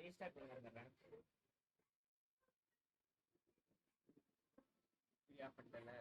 Restart பண்ணி வந்துடுறேன். ஃப்ரீயா பண்ணிட்டேன்ல.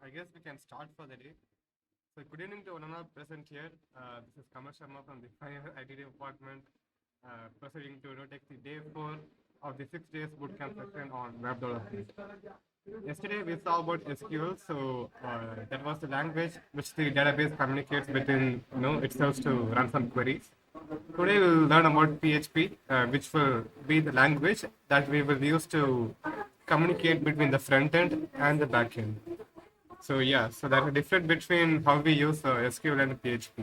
I guess we can start for the day. So good evening to one of our present here. This is Kamal Sharma from the Fire IT department, proceeding to take the day 4 of the 6 days bootcamp session on web development. Yesterday we saw about SQL, so that was the language which the database communicates between itself to run some queries. Today we'll learn about PHP, which will be the language that we will use to communicate between the front end and the back end. So yeah, so there's a difference between how we use SQL and PHP.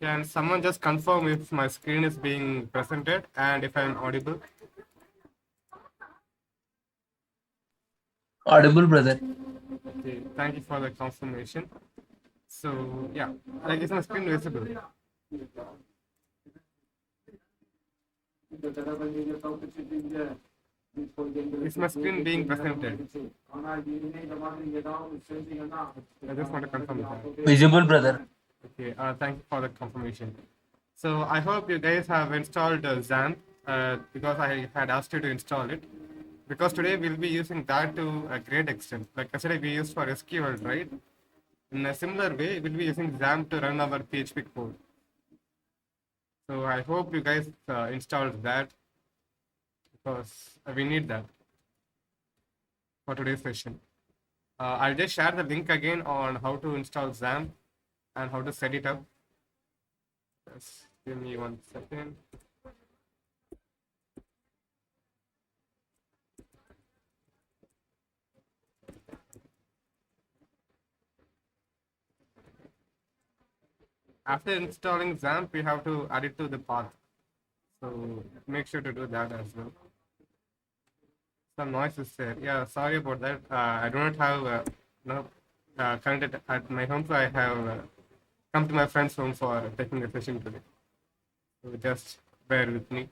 Can someone just confirm if my screen is being presented and if I'm audible? Audible, brother. Okay, thank you for the confirmation. So yeah, like is my screen visible? Is my screen being presented? I just want to confirm that. Visible, brother. Okay, thank you for the confirmation. So I hope you guys have installed XAMPP because I had asked you to install it. Because today we'll be using that to a great extent. Like yesterday we used for SQL, right? In a similar way, we'll be using XAMPP to run our PHP code. So I hope you guys installed that because we need that for today's session. I'll just share the link again on how to install XAMPP and how to set it up. Just give me 1 second. After installing XAMPP, we have to add it to the path. So make sure to do that as well. Some noise is there. Yeah, sorry about that. I do not have connected at my home, so I have come to my friend's home for taking the session today. So just bear with me.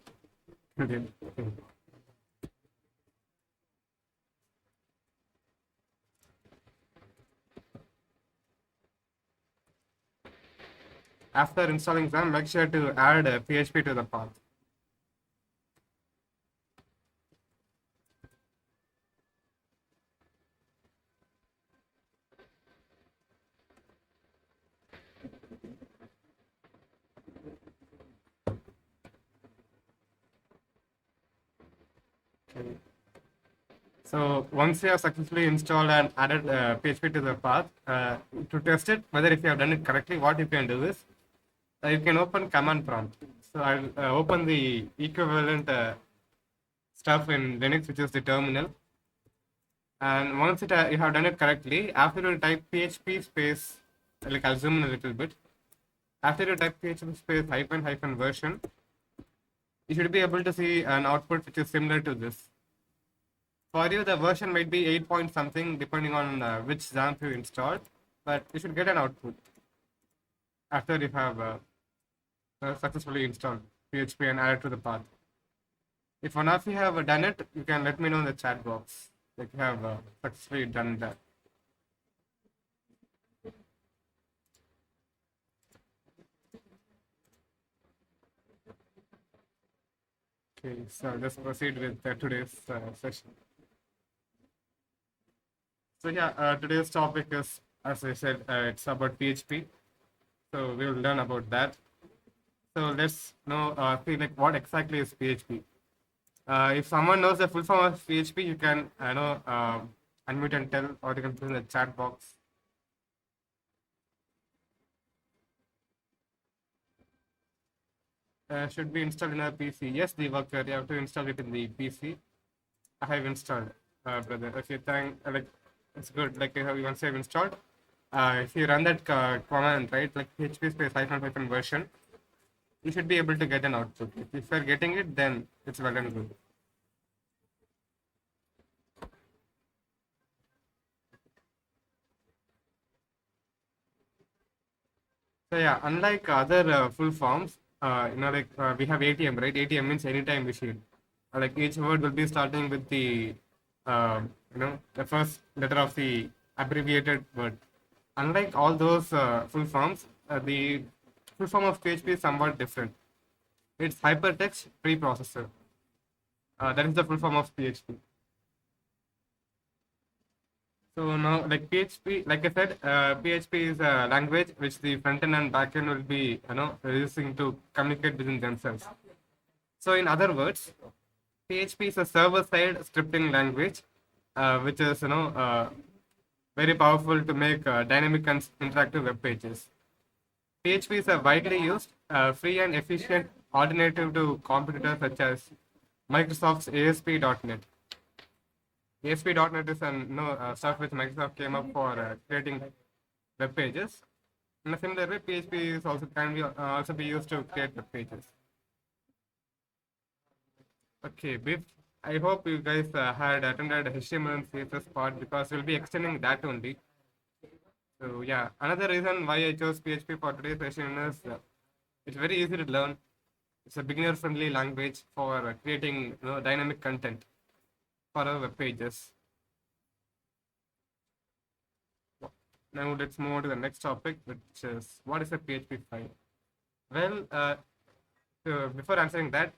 After installing XAMPP, make sure to add PHP to the path. Okay. So once you have successfully installed and added PHP to the path, to test it, whether if you have done it correctly, what you can do is you can open command prompt. So I'll open the equivalent stuff in Linux, which is the terminal. And once you have done it correctly, after you type PHP space, like I'll zoom in a little bit. After you type PHP space hyphen version, you should be able to see an output which is similar to this. For you, the version might be 8 point something depending on which XAMPP you installed, but you should get an output after you have successfully installed PHP and added to the path. If one of you have done it, you can let me know in the chat box. Like you have successfully done that. Okay, so let's proceed with today's session. So yeah, today's topic is, as I said, it's about PHP. So we will learn about that. So let's know, see like what exactly is PHP. If someone knows the full form of PHP, you can unmute and tell, or you can put in the chat box. Should be installed in a PC. Yes, the worker, you have to install it in the PC. I have installed, brother. Okay, like it's good. Like you have once you have installed, if you run that command, right, like PHP space hyphen version, you should be able to get an output. If you are getting it, then it's well and good. So yeah, unlike other full forms, like we have ATM, right? ATM means anytime machine. Like each word will be starting with the, the first letter of the abbreviated word. Unlike all those full forms, the full form of PHP is somewhat different. It's hypertext preprocessor. That is the full form of PHP. So now, like PHP, like I said, PHP is a language which the front end and back end will be, using to communicate within themselves. So in other words, PHP is a server-side scripting language, which is, very powerful to make dynamic and interactive web pages. PHP is a widely used, free and efficient alternative to competitors such as Microsoft's ASP.NET. ASP.NET is stuff which Microsoft came up for creating web pages. In a similar way, PHP is also can be also be used to create web pages. Okay, I hope you guys had attended HTML and CSS part because we'll be extending that only. So yeah, another reason why I chose PHP for today's session is it's very easy to learn. It's a beginner-friendly language for creating dynamic content for our web pages. Now let's move on to the next topic, which is what is a PHP file? Well, before answering that,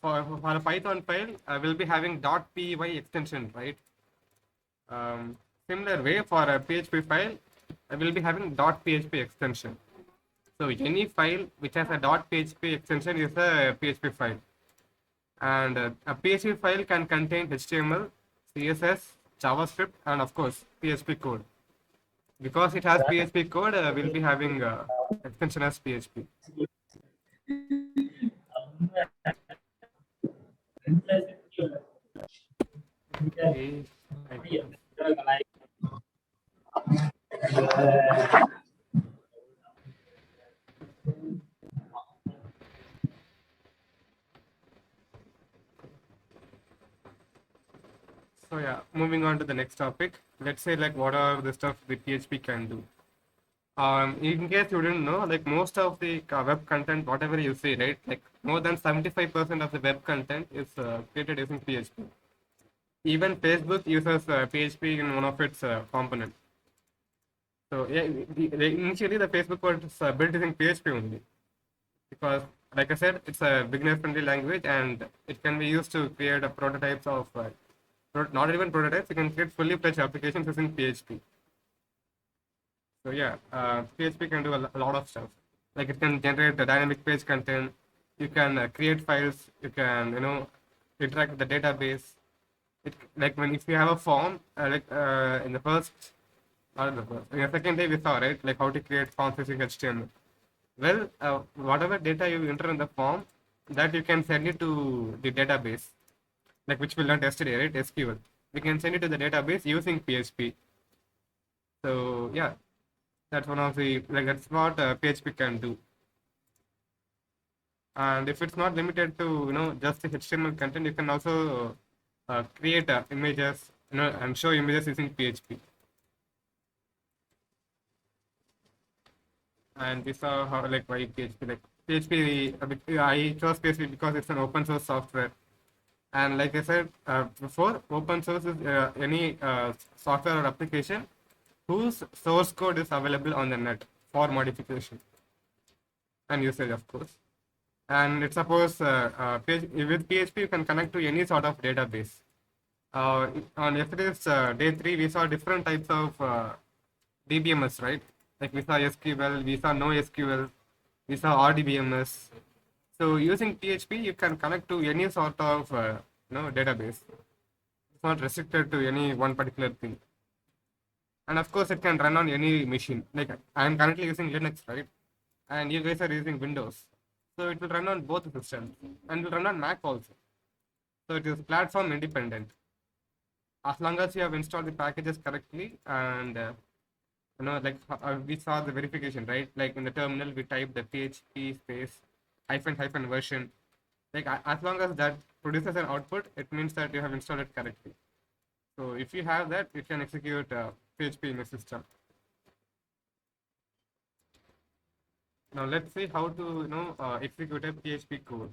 for a Python file, we'll be having .py extension, right? Similar way for a PHP file, we'll be having .php extension. So any file which has a .php extension is a PHP file. And a PHP file can contain HTML, CSS, JavaScript, and of course PHP code. Because it has PHP code, we'll be having extension as PHP. Okay. So yeah, moving on to the next topic. Let's say like what are the stuff the PHP can do. In case you didn't know, like most of the web content, whatever you see, right, like more than 75% of the web content is created using PHP. Even Facebook uses PHP in one of its components. So yeah, initially the Facebook was built using PHP only, because like I said, it's a beginner-friendly language and it can be used to create prototypes of, not even prototypes, you can create fully fledged applications using PHP. So yeah, PHP can do a lot of stuff. Like it can generate the dynamic page content. You can create files. You can interact with the database. Like if you have a form, in the first, not in the first, in the second day we saw, right, like how to create forms using HTML. Well, whatever data you enter in the form, that you can send it to the database, like which we learned yesterday, right? SQL. We can send it to the database using PHP. So yeah, that's one of the that's what PHP can do. And if it's not limited to just the HTML content, you can also create images, and show images using PHP. And we saw how like why PHP, like PHP. I chose PHP because it's an open source software. And like I said before, open source is any software or application whose source code is available on the net for modification and usage, of course. And it supports with PHP you can connect to any sort of database. On yesterday's day 3, we saw different types of DBMS, right? Like we saw SQL, we saw NoSQL, we saw RDBMS. So using PHP, you can connect to any sort of database. It's not restricted to any one particular thing. And of course, it can run on any machine. Like I am currently using Linux, right? And you guys are using Windows. So it will run on both systems and it will run on Mac also. So it is platform independent. As long as you have installed the packages correctly and like we saw the verification, right? Like in the terminal, we type the PHP space hyphen version. Like as long as that produces an output, it means that you have installed it correctly. So if you have that, you can execute PHP in the system. Now let's see how to execute a PHP code.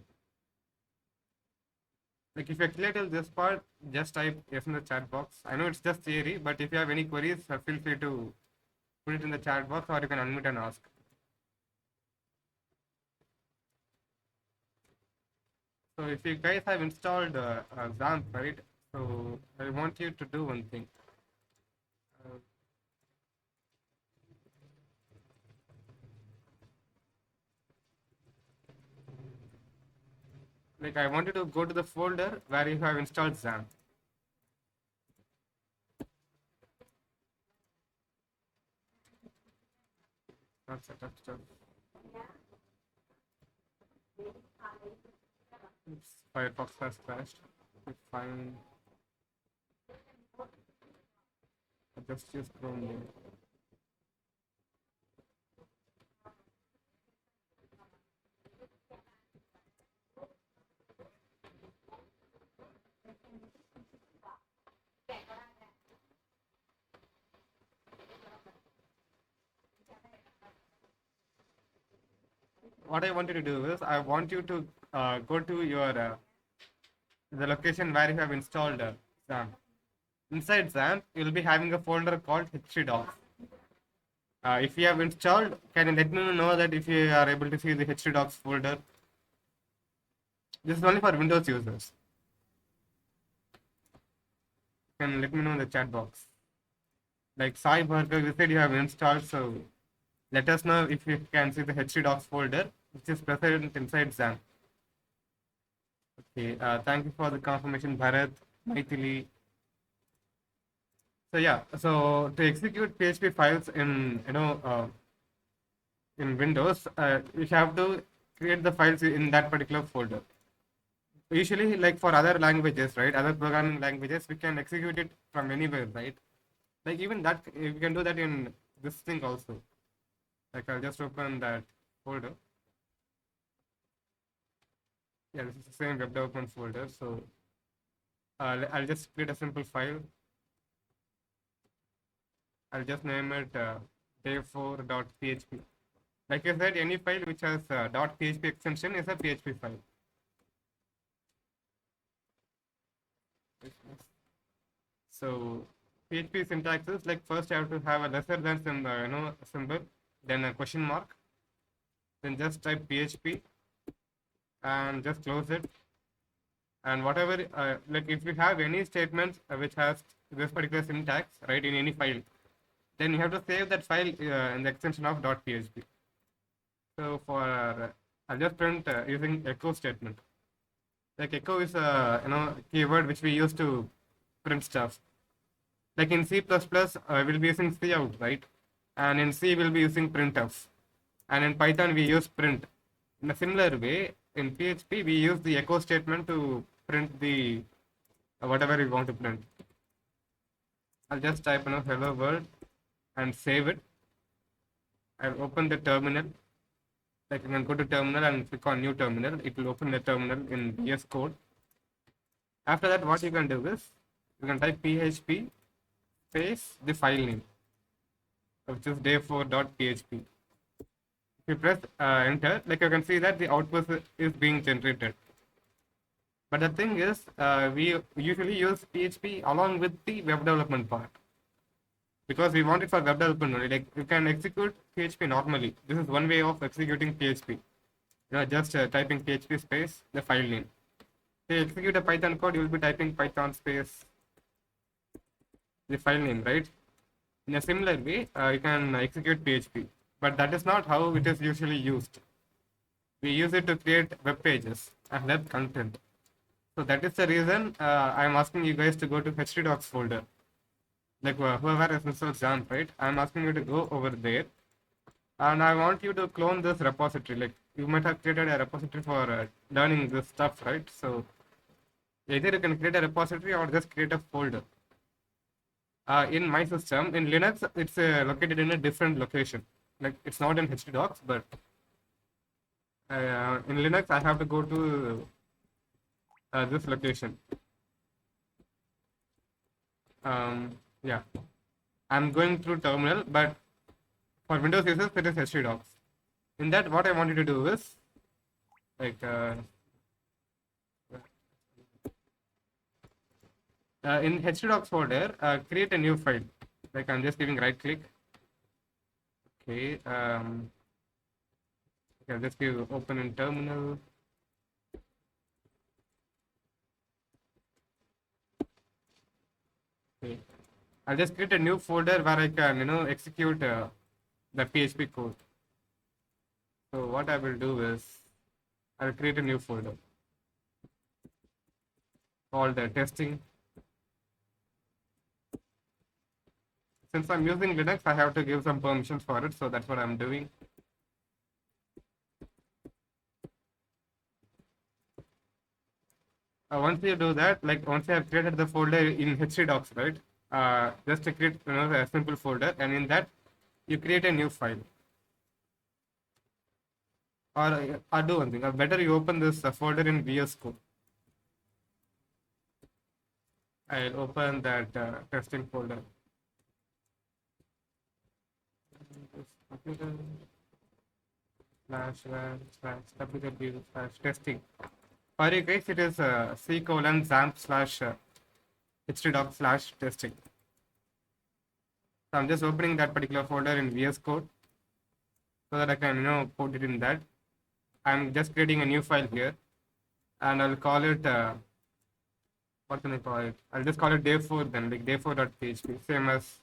Like if you're clear till this part, just type yes in the chat box. I know it's just theory, but if you have any queries, feel free to put it in the chat box or you can unmute and ask. So if you guys have installed XAMPP, right? So I want you to do one thing. Like I want you to go to the folder where you have installed XAMPP. That's a tough stuff. Oops, Firefox has crashed. Fine. I just use Chrome here. What I want you to do is I want you to go to your the location where you have installed XAMPP. Inside XAMPP, you'll be having a folder called htdocs. If you have installed, can you let me know that if you are able to see the htdocs folder? This is only for Windows users. You can let me know in the chat box. Like Sai Bhargav, you said you have installed, so let us know if you can see the htdocs folder, which is present inside XAMPP. Okay, thank you for the confirmation, Bharat, Maithili. So yeah, so to execute PHP files in in Windows, you have to create the files in that particular folder. Usually, like for other languages, right? Other programming languages, we can execute it from anywhere, right? Like even that, we can do that in this thing also. Like I'll just open that folder. Yeah, this is the same web development folder. So I'll just create a simple file. I'll just name it day4.php. Like I said, any file which has .php extension is a PHP file. So PHP syntax is like first you have to have a lesser than symbol, then a question mark, then just type PHP and just close it. And whatever like if you have any statements which has this particular syntax, right, in any file, then you have to save that file in the extension of .php. So for I'll just print using echo statement. Like echo is a keyword which we use to print stuff. Like in C++, we'll be using cout, right? And in C, we'll be using printf. And in Python, we use print. In a similar way, in PHP, we use the echo statement to print the whatever we want to print. I'll just type hello world and save it. I'll open the terminal. Like you can go to terminal and click on new terminal. It will open the terminal in VS Code. After that, what you can do is you can type PHP space the file name, which is day4.php. If you press enter, like you can see that the output is being generated. But the thing is, we usually use PHP along with the web development part because we want it for web development only. Like you can execute PHP normally. This is one way of executing PHP. Just typing PHP space the file name. To execute a Python code, you will be typing Python space the file name, right? In a similar way, you can execute PHP, but that is not how it is usually used. We use it to create web pages and web content. So that is the reason I am asking you guys to go to htdocs folder. Like whoever has installed XAMPP, right? I am asking you to go over there, and I want you to clone this repository. Like you might have created a repository for learning this stuff, right? So either you can create a repository or just create a folder. In my system, in Linux, it's located in a different location. Like it's not in htdocs, but in Linux, I have to go to this location. Yeah, I'm going through terminal, but for Windows users, it is htdocs. In that, what I want you to do is like in htdocs folder, create a new file. Like I'm just giving right click. Okay, okay, just give open in terminal. Okay, I'll just create a new folder where I can execute the PHP code. So what I will do is I'll create a new folder called testing. Since I'm using Linux, I have to give some permissions for it, so that's what I'm doing. Once you do that, like once you have created the folder in htdocs, right? Just to create a simple folder, and in that you create a new file. Or do one thing. Better you open this folder in VS Code. I'll open that testing folder. //www/testing. For you guys, it is c:/XAMPP/htdocs/testing. So I'm just opening that particular folder in VS Code so that I can put it in that. I'm just creating a new file here, and I'll call it what can I call it? I'll just call it day4 then, like day4.php, same as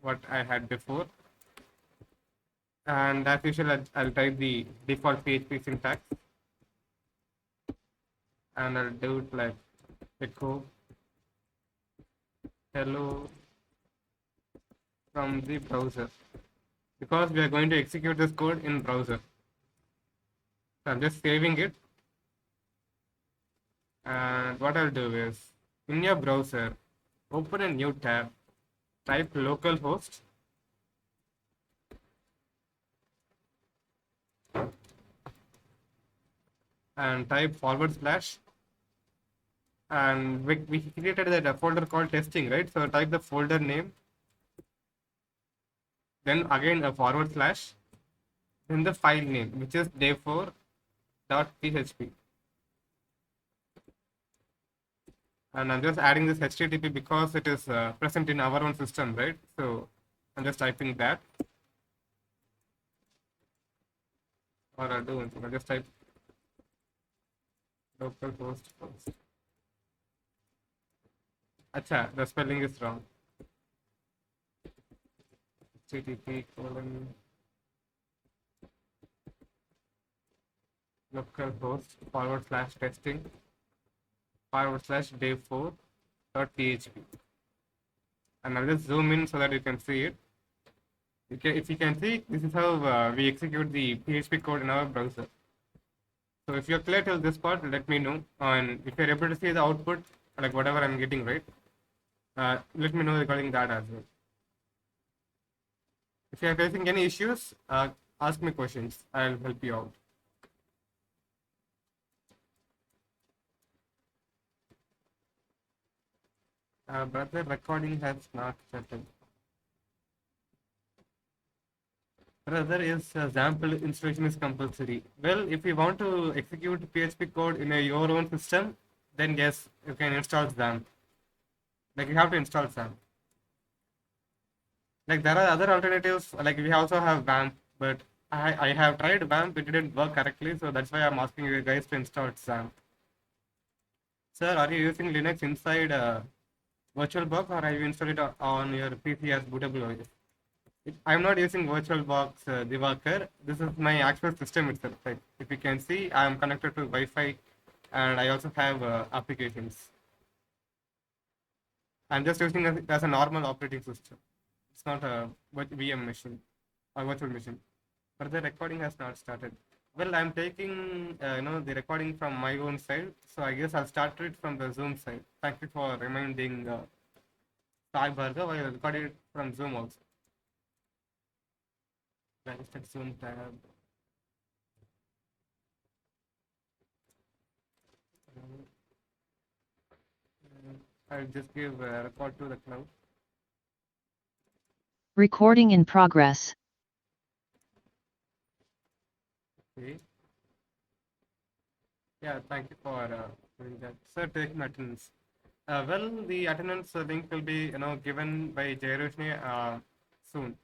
what I had before. And as usual, I'll type the default PHP syntax, and I'll do it like echo hello from the browser, because we are going to execute this code in browser. So I'm just saving it, and what I'll do is in your browser, open a new tab, type localhost, and type /, and we created that folder called testing, right? So type the folder name, then again a /, then the file name, which is day4.php. And I'm just adding this HTTP because it is present in our own system, right? So I'm just typing that. Or I'll do one thing. I'll just type localhost first. Acha, the spelling is wrong. http://localhost /testing /day4.php. And I'll just zoom in so that you can see it. If you can see, this is how we execute the PHP code in our browser. So if you're clear till this part, let me know. And if you're able to see the output, like whatever I'm getting, right, let me know regarding that as well. If you're facing any issues, ask me questions. I'll help you out. Brother, recording has not started. Brother, is XAMPP installation is compulsory. Well, if you want to execute PHP code in your own system, then yes, you can install XAMPP. Like you have to install XAMPP. Like there are other alternatives. Like we also have WAMP, but I have tried WAMP. It didn't work correctly, so that's why I'm asking you guys to install XAMPP. Sir, are you using Linux inside VirtualBox, or have you installed it on your PC as bootable OS? I'm not using VirtualBox Divakar. This is my actual system itself. Like if you can see, I am connected to Wi-Fi, and I also have applications. I'm just using it as a normal operating system. It's not a VM machine or virtual machine. But the recording has not started. Well, I'm taking the recording from my own side, so I guess I'll start it from the Zoom side. Thank you for reminding Sai Bhargav. I recorded it from Zoom also. Registered Zoom tab. I'll just give a record to the cloud. Recording in progress. Okay. Yeah, thank you for doing that. Sir, taking attendance. Well, the attendance link will be given by Jairoshni soon.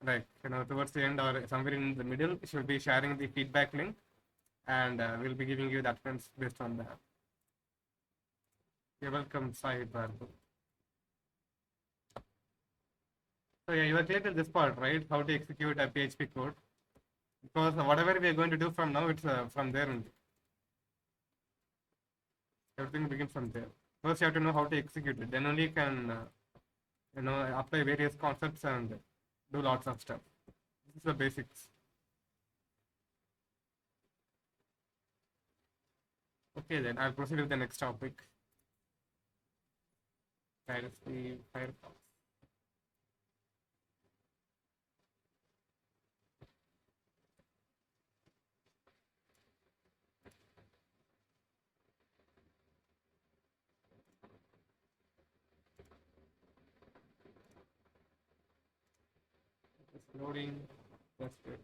Like towards the end or somewhere in the middle, she'll be sharing the feedback link, and we'll be giving you the attendance based on that. You're welcome, Sai Bhargav. So yeah, you are clear till this part, right? How to execute a PHP code. Because whatever we are going to do from now, it's from there only. Everything begins from there. First, you have to know how to execute it. Then only you can, apply various concepts and do lots of stuff. This is the basics. Okay, then I'll proceed with the next topic. That is the Firefox. It's loading. That's good.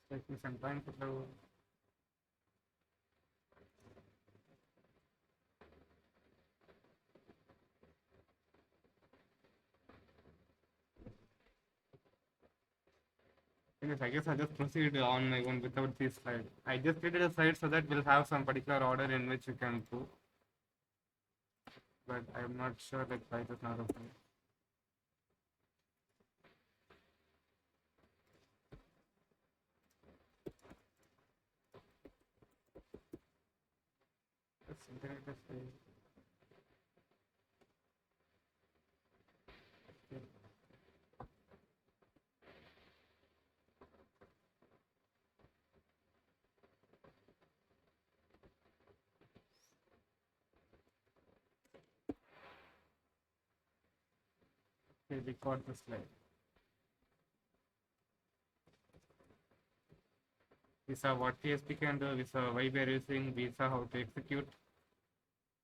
Take me some time to load. Yes, I guess I'll just proceed on my own without this slide. I just created a slide so that we'll have some particular order in which you can go. But I'm not sure like why it is not open. This internet is very- Okay, we got the slide. We saw what PSP can do, we saw why we are using, we saw how to execute,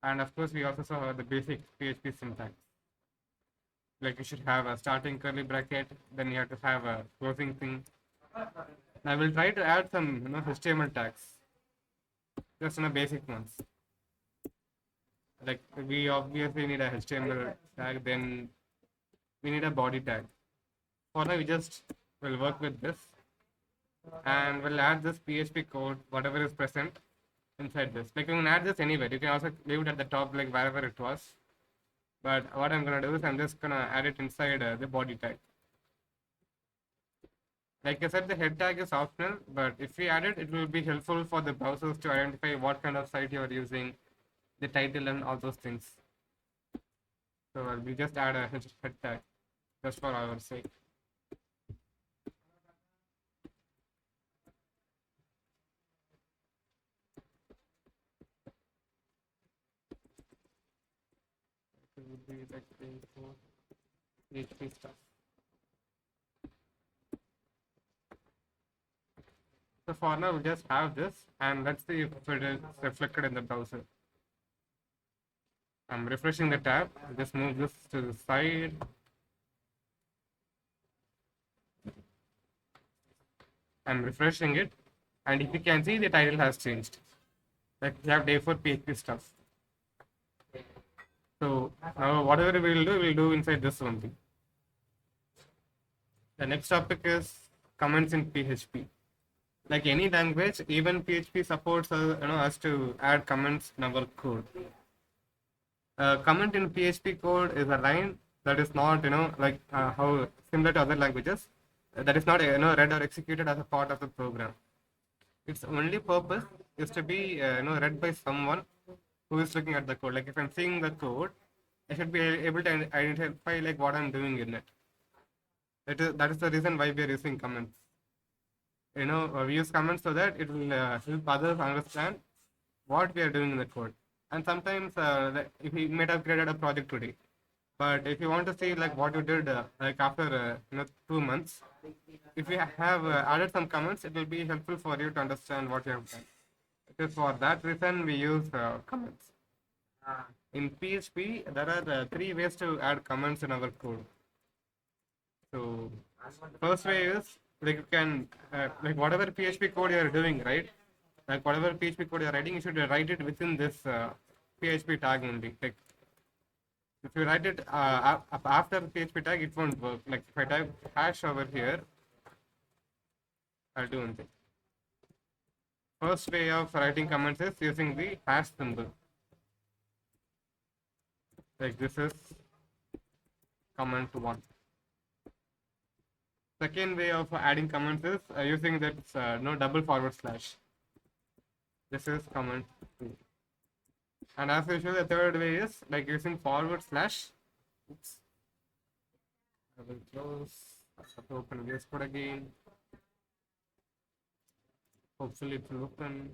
and of course we also saw the basic PHP syntax. Like you should have a starting curly bracket, then you have to have a closing thing. I will try to add some HTML tags, just basic ones. Like we obviously need a HTML tag, then we need a body tag. For now, we just will work with this, and we'll add this PHP code, whatever is present inside this. Like you can add this anywhere. You can also leave it at the top, like wherever it was. But what I'm gonna do is I'm just gonna add it inside the body tag. Like I said, the head tag is optional, but if we add it, it will be helpful for the browsers to identify what kind of site you are using, the title, and all those things. So we just add a head tag just for our sake. be like for PHP stuff. So for now, we just have this, and let's see if it is reflected in the browser. I'm refreshing the tab. I'll just move this to the side. I'm refreshing it, and if you can see, the title has changed. Like we have day 4 PHP stuff. So now whatever we'll do inside this only. The next topic is comments in PHP. Like any language, even PHP supports us to add comments in our code. Comment in PHP code is a line that is not like how similar to other languages, that is not read or executed as a part of the program. Its only purpose is to be read by someone who is looking at the code. Like if I'm seeing the code, I should be able to identify like what I'm doing in it. That is the reason why we are using comments. We use comments so that it will help others understand what we are doing in the code. And sometimes if you might have created a project today, but if you want to see like what you did like after 2 months, if you have added some comments, it will be helpful for you to understand what you have done. It is for that reason we use comments. In PHP, there are 3 ways to add comments in our code. So first way is like you can like whatever PHP code you are doing, right? Like whatever PHP code you are writing, you should write it within this PHP tag only. Like if you write it after PHP tag, it won't work. Like if I type hash over here, I'll do one thing. First way of writing comments is using the hash symbol. Like this is comment 1. Second way of adding comments is using that double forward slash. This is comment 2. And as usual, the third way is like using forward slash. Oops. I will close. I have to open VS Code again. Hopefully it will open.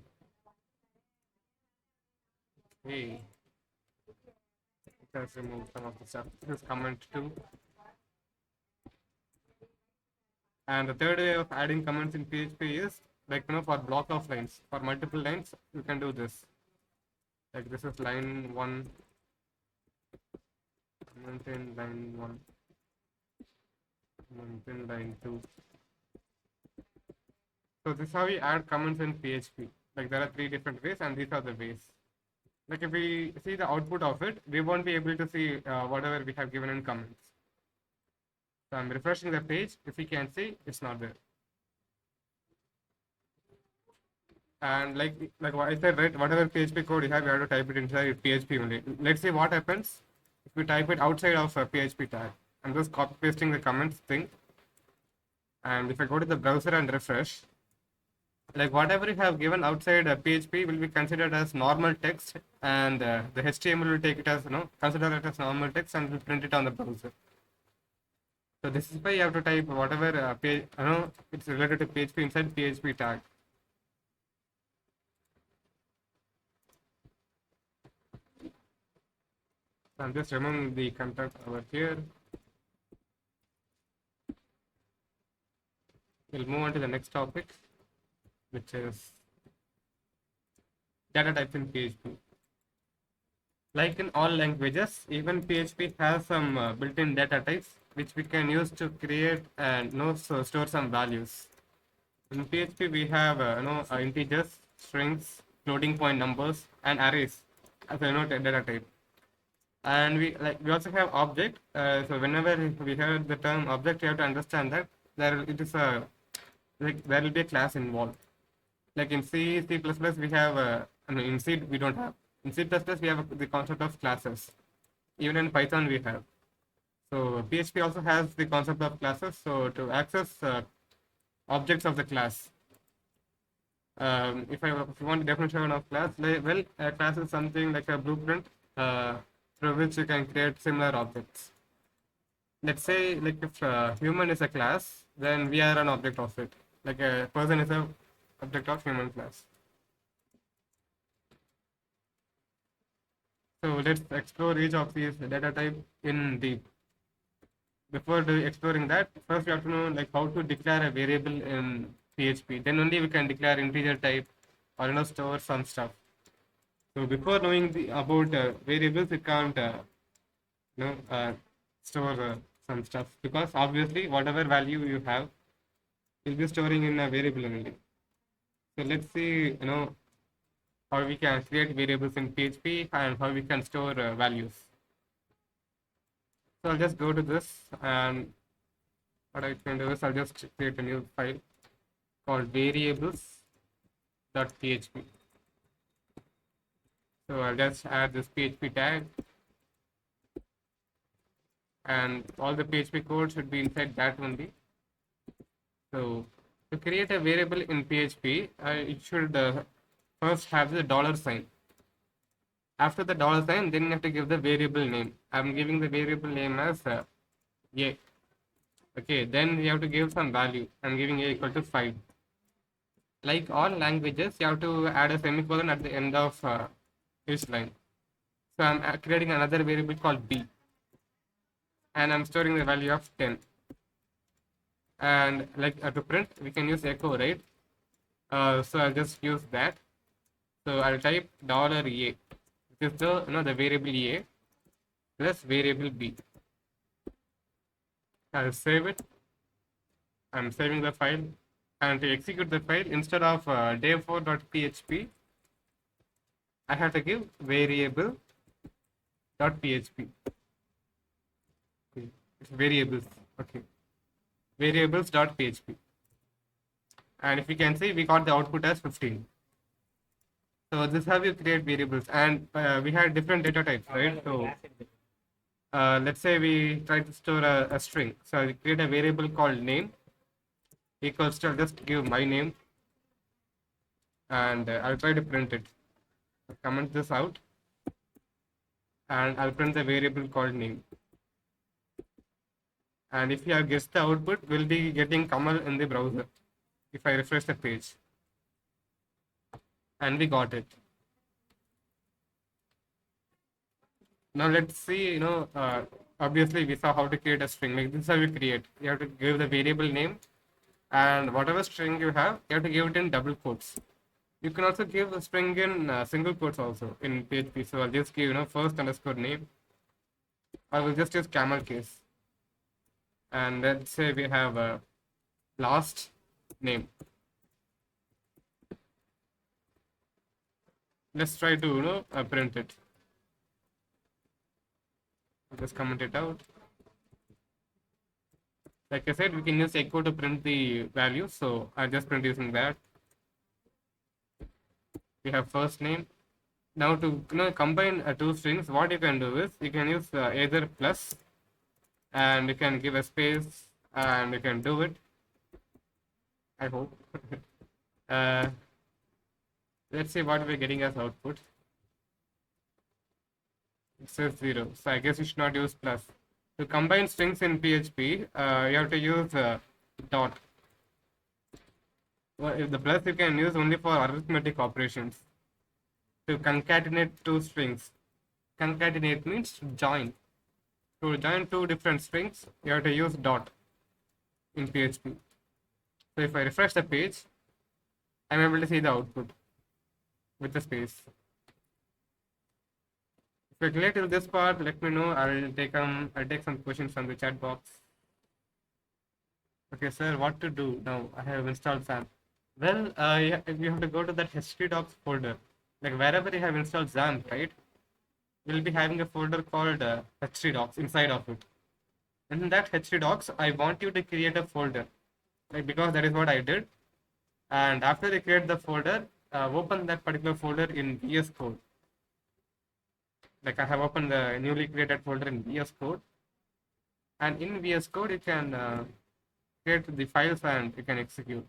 Hey. It has removed some of the stuff. This is comment 2. And the third way of adding comments in PHP is like for block of lines. For multiple lines, you can do this. Like this is line 1, comment in line 1, comment in line 2. So this is how we add comments in PHP. Like there are 3 different ways, and these are the ways. Like if we see the output of it, we won't be able to see whatever we have given in comments. So I'm refreshing the page. If you can see, it's not there. And like I said, right, whatever PHP code you have to type it inside PHP only. Let's see what happens if we type it outside of a PHP tag. I'm just copy pasting the comments thing. And if I go to the browser and refresh, like whatever you have given outside PHP will be considered as normal text, and the HTML will take it as consider it as normal text and will print it on the browser. So this is why you have to type whatever it's related to PHP inside PHP tag. So I'm just removing the content over here. We'll move on to the next topic, which is data types in PHP. Like in all languages, even PHP has some built-in data types which we can use to create and store some values. In PHP, we have integers, strings, floating point numbers, and arrays as data type. And we also have object. So whenever we hear the term object, you have to understand that there will be a class involved. Like in C, C++, we have in C we don't have. In C++, we have the concept of classes. Even in Python, we have. So PHP also has the concept of classes. So to access objects of the class, if you want the definition of class, a class is something like a blueprint through which you can create similar objects. Let's say like if human is a class, then we are an object of it. Like a person is an object of human class. So let's explore each of these data type in deep. Before exploring that, first we have to know like how to declare a variable in PHP. Then only we can declare integer type or store some stuff. So before knowing about variables, we can't you know store some stuff, because obviously whatever value you have, you'll be storing in a variable only. So let's see how we can create variables in PHP and how we can store values. So I'll just go to this, and what I can do is I'll just create a new file called variables.php. So I'll just add this PHP tag, and all the PHP code should be inside that only. So to create a variable in PHP, it should first have the dollar sign. After the dollar sign, then you have to give the variable name. I'm giving the variable name as a. Okay, then we have to give some value. I'm giving a equal to 5. Like all languages, you have to add a semicolon at the end of each line. So I'm creating another variable called b, and I'm storing the value of 10. And like to print, we can use echo, right? So I'll just use that. So I'll type $a, which is the variable a plus variable b. I'll save it. I'm saving the file, and to execute the file, instead of day4.php, I have to give variable.php. Okay. It's variables. Okay. Variables.php. And if you can see, we got the output as 15. So this is how you create variables, and we had different data types, right? So let's say we try to store a string. So I create a variable called name equals to, I'll just give my name, and I'll try to print it. I'll comment this out, and I'll print the variable called name. And if you have guessed the output, we'll be getting Kamal in the browser if I refresh the page. And we got it. Now let's see, obviously we saw how to create a string. Like this is how we create. You have to give the variable name, and whatever string you have, you have to give it in double quotes. You can also give a string in single quotes also in PHP. So I'll just give, first underscore name. I will just use camel case. And let's say we have a last name. Let's try to print it. Just comment it out. Like I said, we can use echo to print the value, so I just print using that. We have first name. Now to combine two strings, what you can do is you can use either plus, and you can give a space, and you can do it. I hope. Let's see what we're getting as output. It says 0, so I guess you should not use plus. To combine strings in PHP, you have to use dot. Well, if the plus you can use only for arithmetic operations. To concatenate two strings. Concatenate means join. To join two different strings, you have to use dot in PHP. So if I refresh the page, I'm able to see the output with the space. If you're clear till this part, let me know. I'll take some questions from the chat box. Okay, sir, what to do now? I have installed XAMPP. Well, you have to go to that htdocs folder. Like wherever you have installed XAMPP, right? We'll be having a folder called htdocs inside of it. And in that htdocs, I want you to create a folder, like because that is what I did. And after you create the folder, open that particular folder in VS Code. Like I have opened the newly created folder in VS Code, and in VS Code you can create the files and you can execute.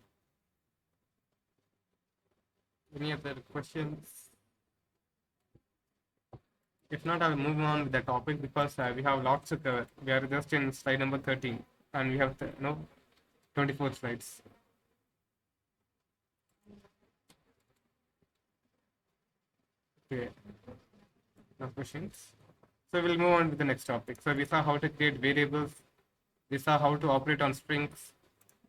Any other questions? If not, I'll move on with the topic because we have lots to cover. We are just in slide number 13, and we have 24 slides. Okay. of questions. So we'll move on to the next topic. So we saw how to create variables. We saw how to operate on strings.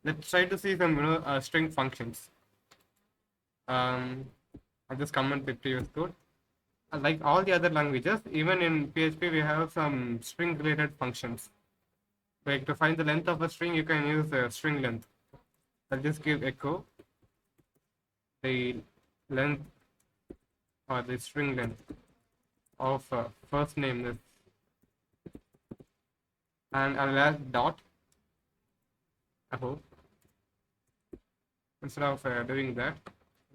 Let's try to see some string functions. I'll just comment the previous code. Like all the other languages, even in PHP, we have some string related functions. Like to find the length of a string, you can use a string length. I'll just give echo the length or the string length of first name is, and I'll add dot. I hope instead of doing that,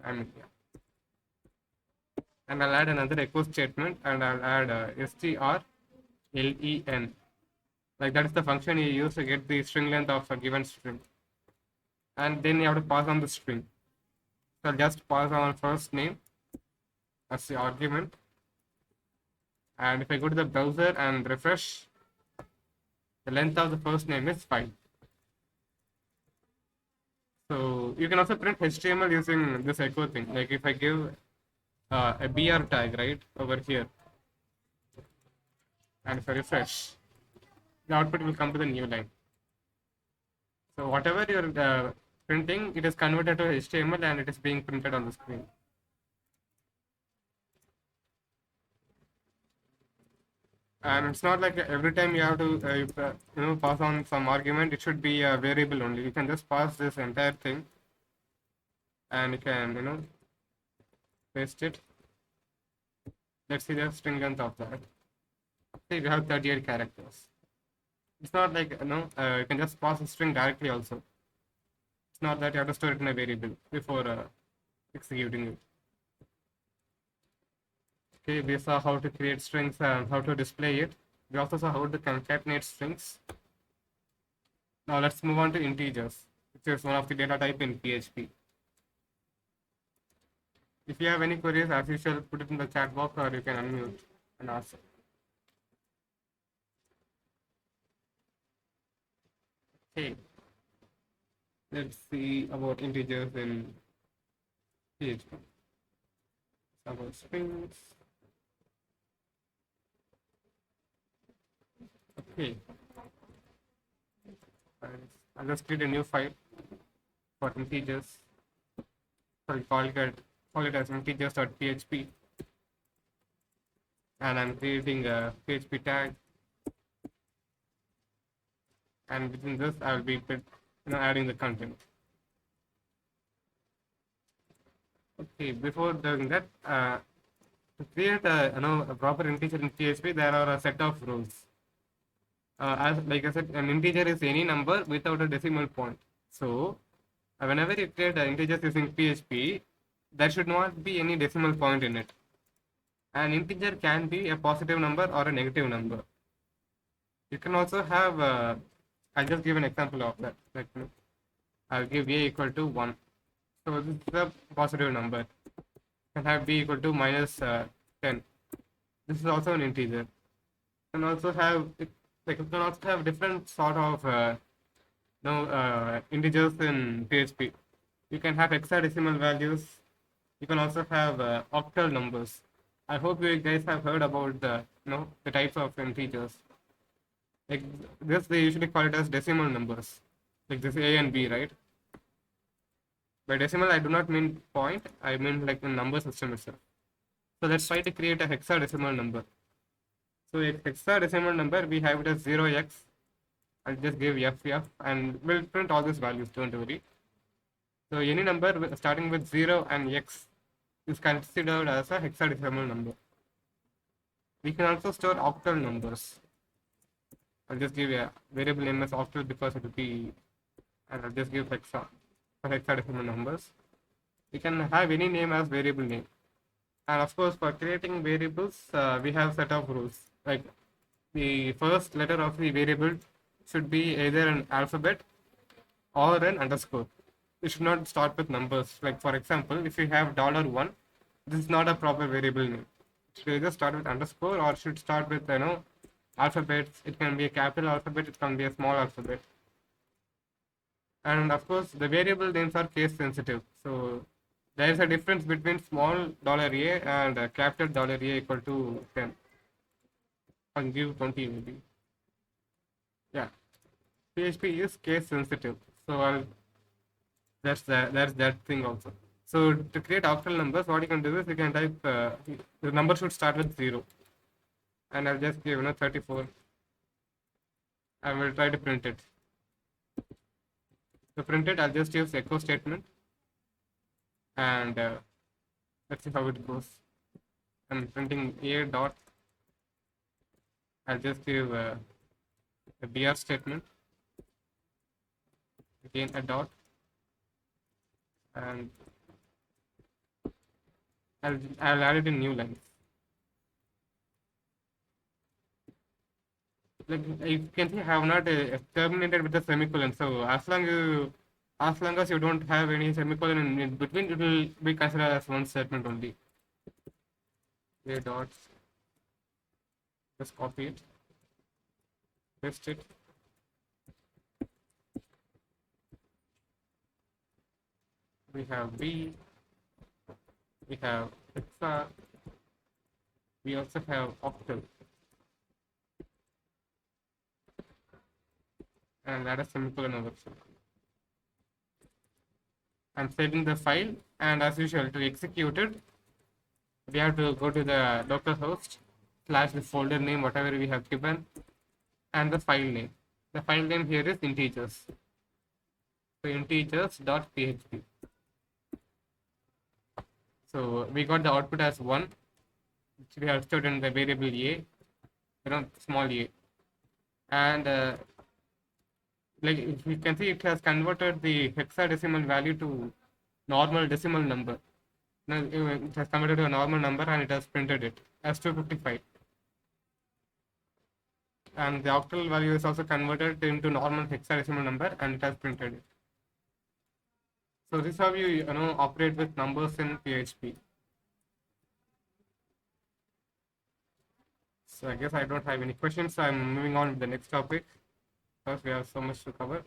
I'm here. And I'll add another echo statement, and I'll add strlen. Like that is the function you use to get the string length of a given string. And then you have to pass on the string. So I'll just pass on first name as the argument. And if I go to the browser and refresh, the length of the first name is 5. So you can also print HTML using this echo thing. Like if I give a BR tag right over here, and if I refresh, the output will come to the new line. So whatever you're printing, it is converted to HTML and it is being printed on the screen. And it's not like every time you have to pass on some argument. It should be a variable only. You can just pass this entire thing, and you can paste it. Let's see the string length of that. See, we have 38 characters. It's not like you can just pass a string directly also. It's not that you have to store it in a variable before executing it. Okay, we saw how to create strings and how to display it. We also saw how to concatenate strings. Now let's move on to integers, which is one of the data type in PHP. If you have any queries, as usual, put it in the chat box or you can unmute and ask. Okay, let's see about integers in PHP. About strings. Okay, I'll just create a new file for integers. So call it as integers.php, and I'm creating a PHP tag, and within this I will be adding the content. Okay, before doing that, to create a proper integer in PHP, there are a set of rules. As like I said, an integer is any number without a decimal point. So whenever you create integers using PHP, there should not be any decimal point in it. An integer can be a positive number or a negative number. You can also have, I'll just give an example of that. Like I'll give a equal to 1. So this is a positive number. You can have b equal to minus 10. This is also an integer. You can also have different sort of integers in PHP. You can have hexadecimal values. You can also have octal numbers. I hope you guys have heard about the types of integers. Like this, they usually call it as decimal numbers, like this a and b, right? By decimal, I do not mean point. I mean like the number system itself. So let's try to create a hexadecimal number. So a hexadecimal number, we have it as 0x. I'll just give ff, and we'll print all these values, don't worry. So any number starting with 0 and x is considered as a hexadecimal number. We can also store octal numbers. I'll just give a variable name as octal because it will be, and I'll just give hexa for hexadecimal numbers. We can have any name as variable name. And of course, for creating variables, we have set of rules. Like the first letter of the variable should be either an alphabet or an underscore. It should not start with numbers. Like for example, if you have $1, this is not a proper variable name. It should either start with underscore or should start with alphabets. It can be a capital alphabet, it can be a small alphabet. And of course, the variable names are case sensitive. So there is a difference between small $a and capital $a equal to 10. can give 20 maybe. Yeah, PHP is case sensitive, so that's that thing also. So to create octal numbers, what you can do is you can type the number should start with 0, and I'll just give 34. I will try to print it. To print it, I'll just use echo statement, and let's see how it goes. I'm printing a dot. I'll just give a br statement, again a dot, and I'll add it in new lines. Like you can see, I have not terminated with a semicolon. So as long as you don't have any semicolon in between, it will be considered as one statement only. A dots. Just copy it, paste it. We have B. We have hexa. We also have octal. And add a semicolon over here. I'm saving the file, and as usual, to execute it, we have to go to the localhost / the folder name, whatever we have given, and the file name. The file name here is integers. So integers.php. So we got the output as 1, which we have stored in the variable a, small a, and like you can see, it has converted the hexadecimal value to normal decimal number. Now it has converted to a normal number, and it has printed it as 255. And the octal value is also converted into normal hexadecimal number, and it has printed it. So this is how you operate with numbers in PHP. So I guess I don't have any questions. So I'm moving on to the next topic, because we have so much to cover.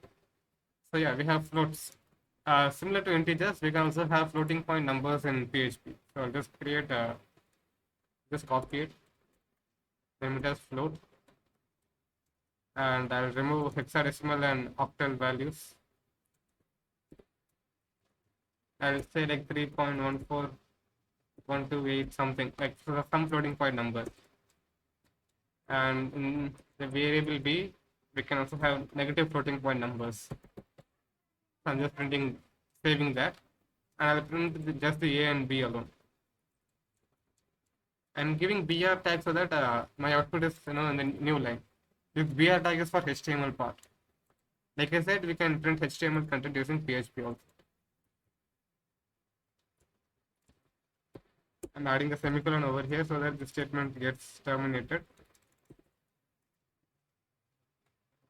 So yeah, we have floats. Similar to integers, we can also have floating point numbers in PHP. So I'll just create just copy it, name it as float, and I'll remove hexadecimal and octal values. I'll say like 3.14128 something, like some floating point number. And in the variable b, we can also have negative floating point numbers. So I'm just saving that, and I'll print just the a and b alone. I'm giving br tag so that my output is in the new line. This br tag is for HTML part. Like I said, we can print HTML content using PHP also. I'm adding a semicolon over here so that the statement gets terminated.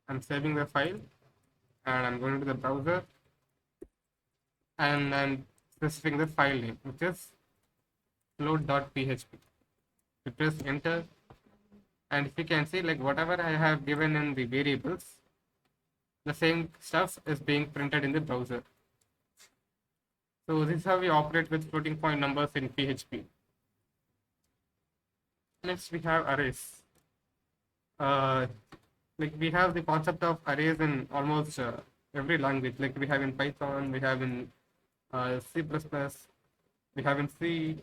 I'm saving the file, and I'm going to the browser, and I'm specifying the file name, which is float.php. You press enter, and if you can see, like whatever I have given in the variables, the same stuff is being printed in the browser. So this is how we operate with floating point numbers in PHP. Next we have arrays. Like we have the concept of arrays in almost every language. Like we have in Python, we have in C++, we have in C.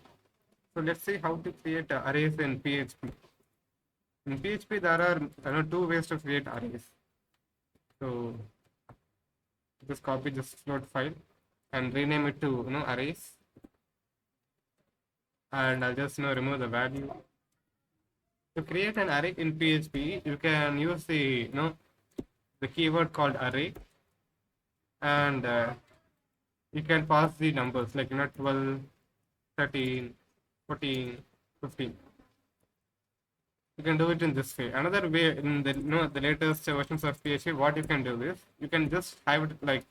So let's see how to create arrays in PHP. In PHP, there are 2 ways to create arrays. So just copy this float file and rename it to arrays, and I'll just remove the value. To create an array in PHP, you can use the the keyword called array, and you can pass the numbers like 12, 13, 14, 15. You can do it in this way. Another way, in the latest versions of PHP, what you can do is you can just have it like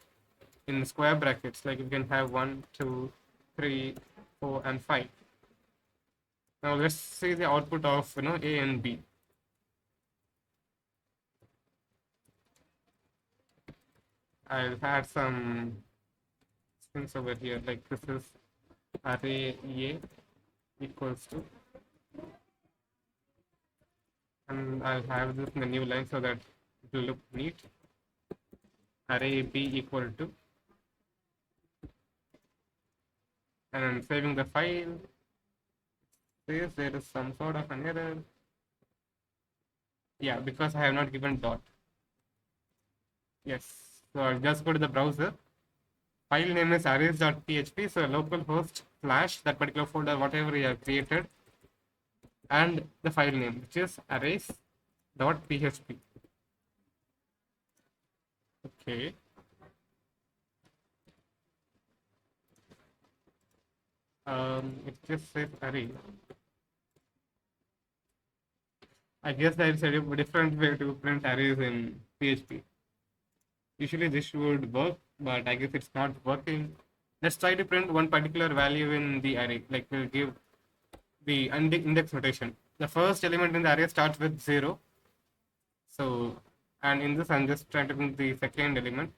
in square brackets. Like you can have 1, 2, 3, 4, and 5. Now let's see the output of A and B. I'll add some strings over here, like this is array A equals to And I'll have this in the new line so that it will look neat. Array b equal to, and I'm saving the file. Says there is some sort of an error. Yeah, because I have not given dot. Yes, so I'll just go to the browser. File name is arrays.php, so localhost / that particular folder, whatever you have created, and the file name, which is arrays.php. Okay. It just says array. I guess there is a different way to print arrays in PHP. Usually this should work, but I guess it's not working. Let's try to print one particular value in the array. Like we'll give the index notation. The first element in the array starts with 0. So, and in this I'm just trying to print the second element.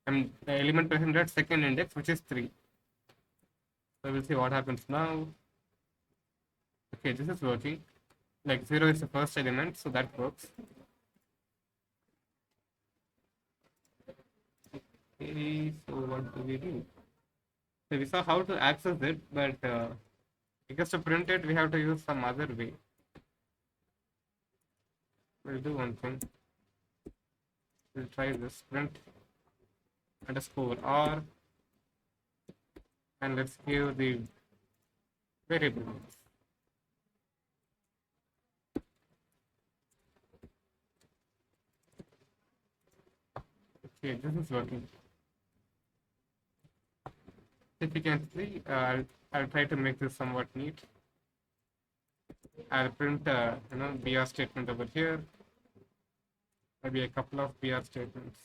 And the element present at second index, which is 3. So we'll see what happens now. Okay, this is working. Like 0 is the first element, so that works. Okay, so what do we do? So we saw how to access it, but because to print it, we have to use some other way. We'll do one thing. We'll try this print _r, and let's give the variable names. Okay, this is working. If you can see, I'll try to make this somewhat neat. I'll print BR statement over here. Maybe a couple of BR statements.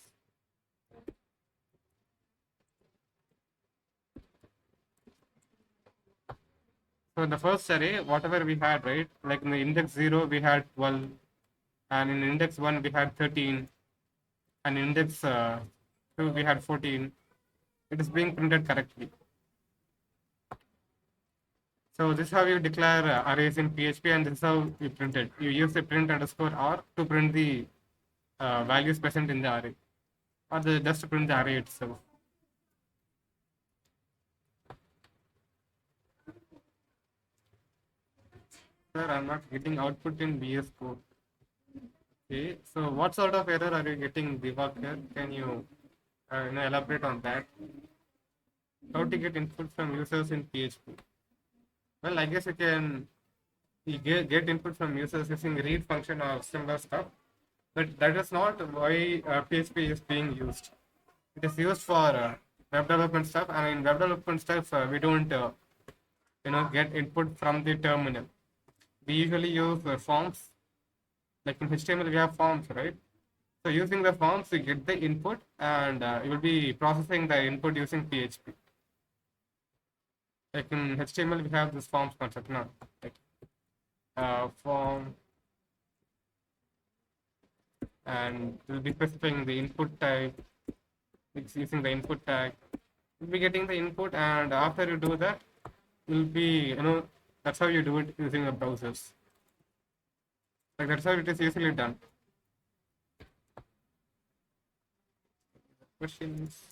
So in the first array, whatever we had, right? Like in the index 0, we had 12, and in index 1, we had 13, and in index 2, we had 14. It is being printed correctly. So this is how you declare arrays in PHP, and this is how you print it. You use the print _r to print the values present in the array, or just to print the array itself. Sir, I'm not getting output in VS Code. Okay, so what sort of error are you getting, Divakar? Can you elaborate on that? How to get input from users in PHP? Well, I guess you get input from users using read function or similar stuff, but that is not why PHP is being used. It is used for web development stuff, and in web development stuff, we don't get input from the terminal. We usually use forms. Like in HTML, we have forms, right? So using the forms, you get the input, and you will be processing the input using PHP. Like in HTML, we have this forms concept now. Like form, and we'll be specifying the input type. It's using the input tag. You'll be getting the input, and after you do that, you'll be that's how you do it using the browsers. Like that's how it is usually done. Questions?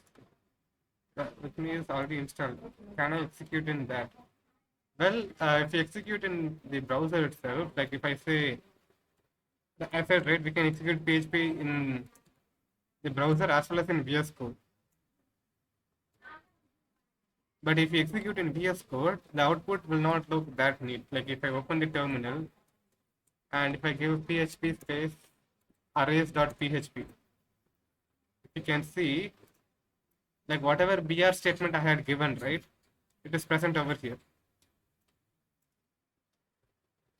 With me is already installed. Can I execute in that? Well, if you execute in the browser itself, like if I say, I said, right, we can execute PHP in the browser as well as in VS Code. But if you execute in VS Code, the output will not look that neat. Like if I open the terminal, and if I give PHP space arrays.php, you can see, like whatever BR statement I had given, right, it is present over here.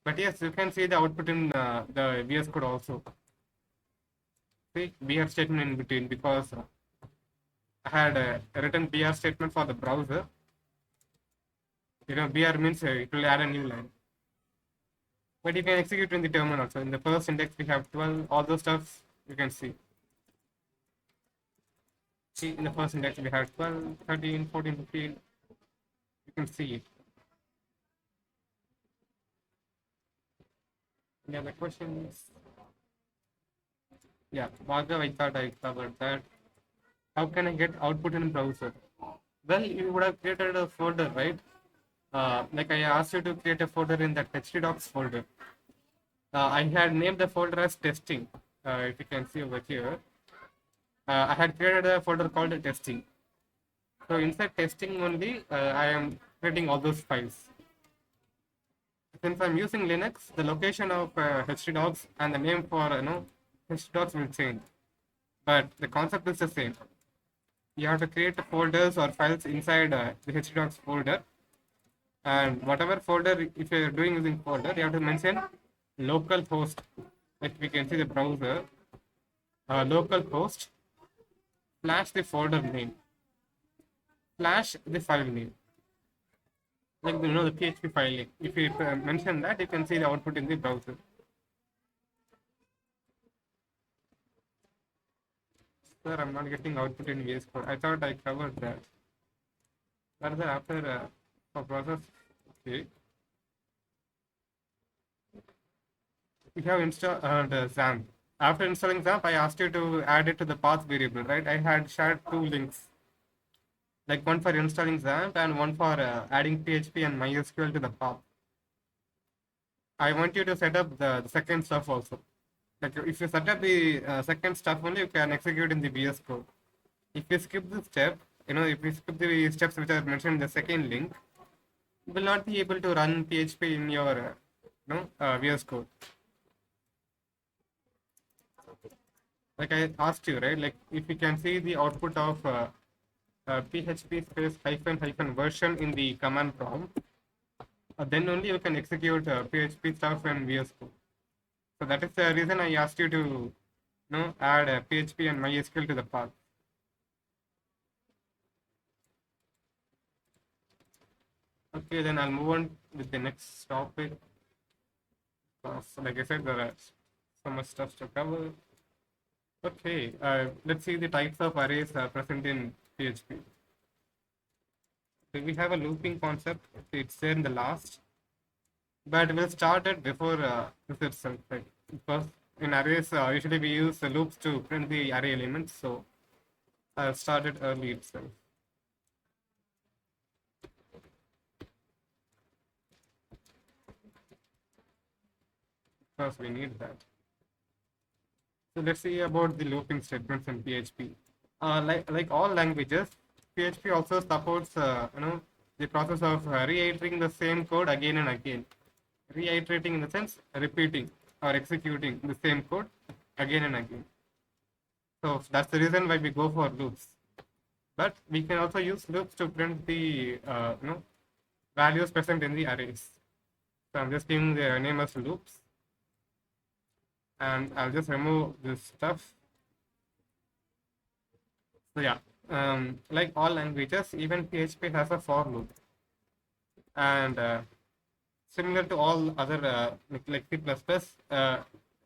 But yes, you can see the output in the VS Code also. See, BR statement in between, because I had written BR statement for the browser. BR means it will add a new line. But you can execute in the terminal. So in the first index, we have 12, all those stuff you can see. See, in the first index, we have 12, 13, 14, 15. You can see it. Any other questions? Yeah, Bhargav, I thought I covered that. How can I get output in browser? Well, you would have created a folder, right? Like I asked you to create a folder in that htdocs folder. I had named the folder as testing. If you can see over here, I had created a folder called testing. So inside testing only, I am creating all those files. Since I'm using Linux, the location of htdocs and the name for htdocs will change, but the concept is the same. You have to create folders or files inside the htdocs folder, and whatever folder, if you're doing using folder, you have to mention local host. Like we can see the browser, local host slash the folder name slash the file name, like the PHP file name. If you mention that, you can see the output in the browser. Sir, I'm not getting output in VS Code. I thought I covered that. Further after for process, okay. We have installed XAMPP. After installing XAMPP, I asked you to add it to the path variable, right? I had shared two links, like one for installing XAMPP and one for adding PHP and MySQL to the path. I want you to set up the second stuff also. Like if you set up the second stuff only, you can execute in the VS Code. If you skip the step, if you skip the steps which are mentioned in the second link, you will not be able to run PHP in your VS Code. Like I asked you, right? Like if you can see the output of PHP space hyphen version in the command prompt, then only you can execute PHP stuff in VS Code. So that is the reason I asked you to add PHP and MySQL to the path. Okay, then I'll move on with the next topic. Like I said, there are so much stuff to cover. Okay, let's see the types of arrays present in PHP. So we have a looping concept. It's there in the last, but we'll start it before this itself. Right? Because in arrays, usually we use loops to print the array elements. So I'll start it early itself. Because we need that. So let's see about the looping statements in PHP. Like all languages, PHP also supports the process of reiterating the same code again and again. Reiterating in the sense repeating or executing the same code again and again. So that's the reason why we go for loops. But we can also use loops to print the values present in the arrays. So I'm just giving the name as loops. And I'll just remove this stuff. So yeah, like all languages, even PHP has a for loop. And similar to all other like C++,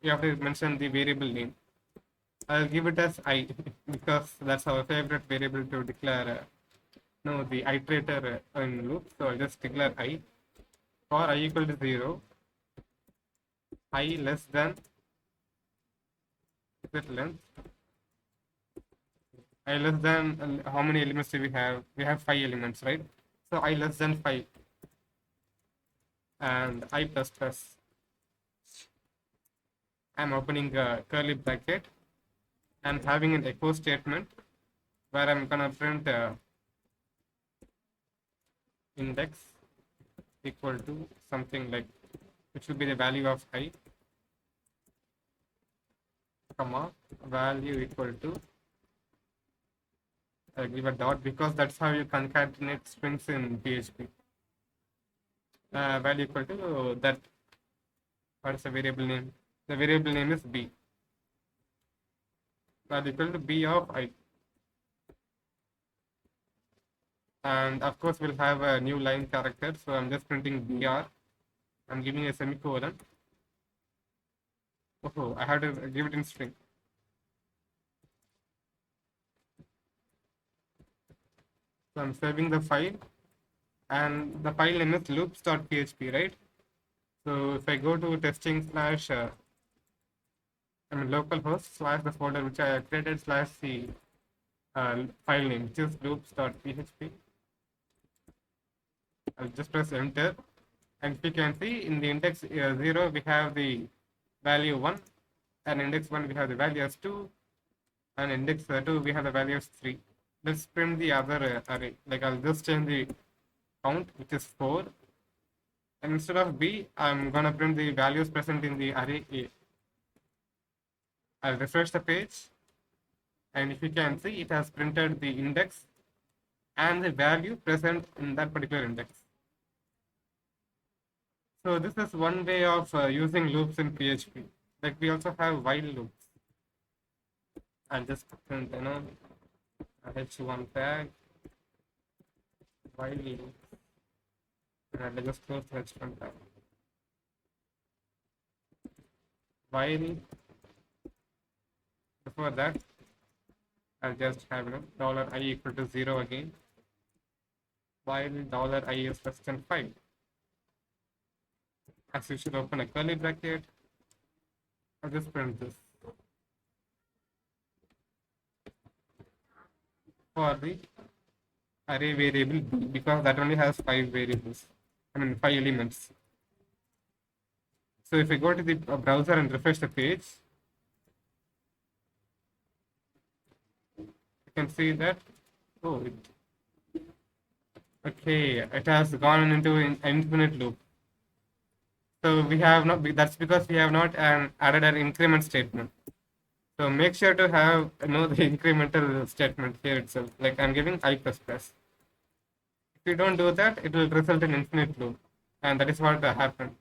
you have to mention the variable name. I'll give it as I because that's our favorite variable to declare the iterator in loop. So I'll just declare I. For I equal to 0, I less than set length. I less than how many elements do we have? We have 5 elements, right? So I less than 5 and I plus plus. I'm opening a curly bracket and having an echo statement where I'm gonna print index equal to something like, which will be the value of I, comma value equal to, give a dot because that's how you concatenate strings in PHP. Value equal to that. What is the variable name? The variable name is B. Value equal to B of I. And of course, we'll have a new line character. So I'm just printing BR. I'm giving a semicolon. Oh, I had to give it in string. So I'm saving the file, and the file name is loops.php, right? So if I go to testing slash, localhost slash the folder which I have created slash the file name, which is loops.php. I'll just press enter, and if you can see in the index 0 we have the value 1, and index 1 we have the value as 2, and index 2 we have the value as 3. Let's print the other array. Like I'll just change the count, which is 4, and instead of B I'm gonna print the values present in the array A. I'll refresh the page, and if you can see, it has printed the index and the value present in that particular index. So this is one way of using loops in PHP. Like we also have while loops. I'll just print, h1 tag while loop, and I'll just close the h1 tag. While, before that, I'll just have $i equal to 0 again, while $i is less than 5. As you should open a curly bracket, I'll just print this for the array variable B, because that only has 5 variables, 5 elements. So if I go to the browser and refresh the page, you can see that, it has gone into an infinite loop. So we have not, that's because we have not added an increment statement. So make sure to have the incremental statement here itself. Like I'm giving I++. If you don't do that, it will result in infinite loop, and that is what happened.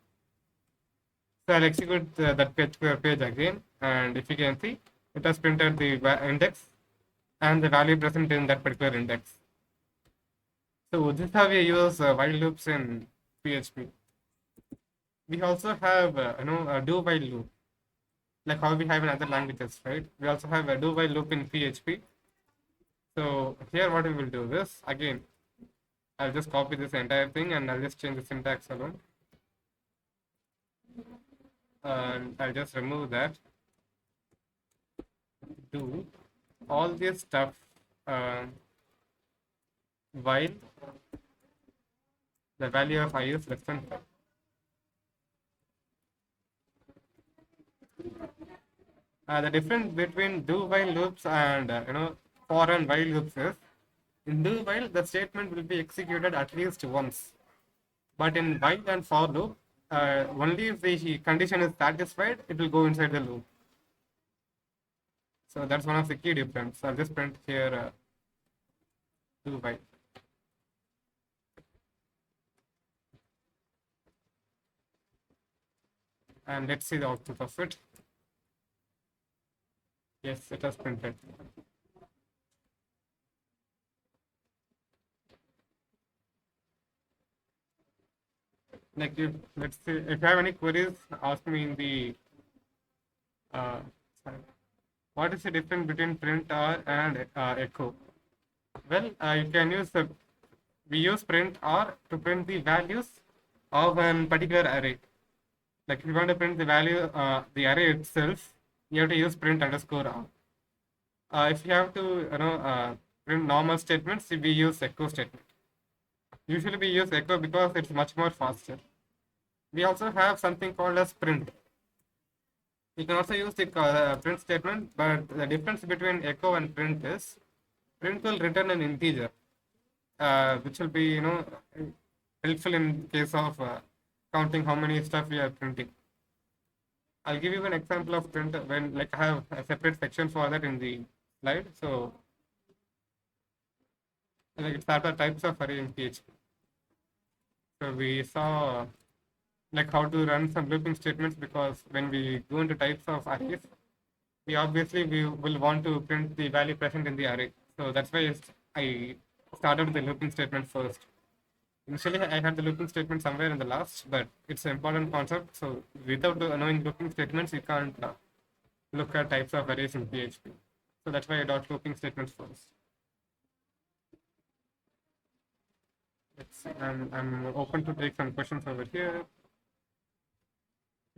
So I'll execute that page again, and if you can see, it has printed the index and the value present in that particular index. So this is how we use while loops in PHP. We also have a do while loop, like how we have in other languages, right? We also have a do while loop in PHP. So here what we will do is, again, I'll just copy this entire thing and I'll just change the syntax alone, and I'll just remove that. Do all this stuff while the value of I is less than 5. The difference between do while loops and for and while loops is, in do while the statement will be executed at least once, but in while and for loop, only if the condition is satisfied, it will go inside the loop. So that's one of the key difference. I'll just print here do while. And let's see the output of it. Yes, it has printed. Like let's see, if you have any queries, ask me in the what is the difference between print R and echo? Well, you can use we use print R to print the values of a particular array. Like if you want to print the value, the array itself, you have to use print _R. If you have to print normal statements, we use echo statement. Usually we use echo because it's much more faster. We also have something called as print. You can also use the print statement, but the difference between echo and print is, print will return an integer, which will be helpful in case of counting how many stuff we are printing. I'll give you an example of print when, like, I have a separate section for that in the slide. So like it's are types of array in PHP. So we saw like how to run some looping statements, because when we go into types of arrays, we will want to print the value present in the array. So that's why I started with the looping statement first. Initially, I had the looping statement somewhere in the last, but it's an important concept. So without knowing looping statements, you can't look at types of arrays in PHP. So that's why I got looping statements first. Let's see. I'm open to take some questions over here.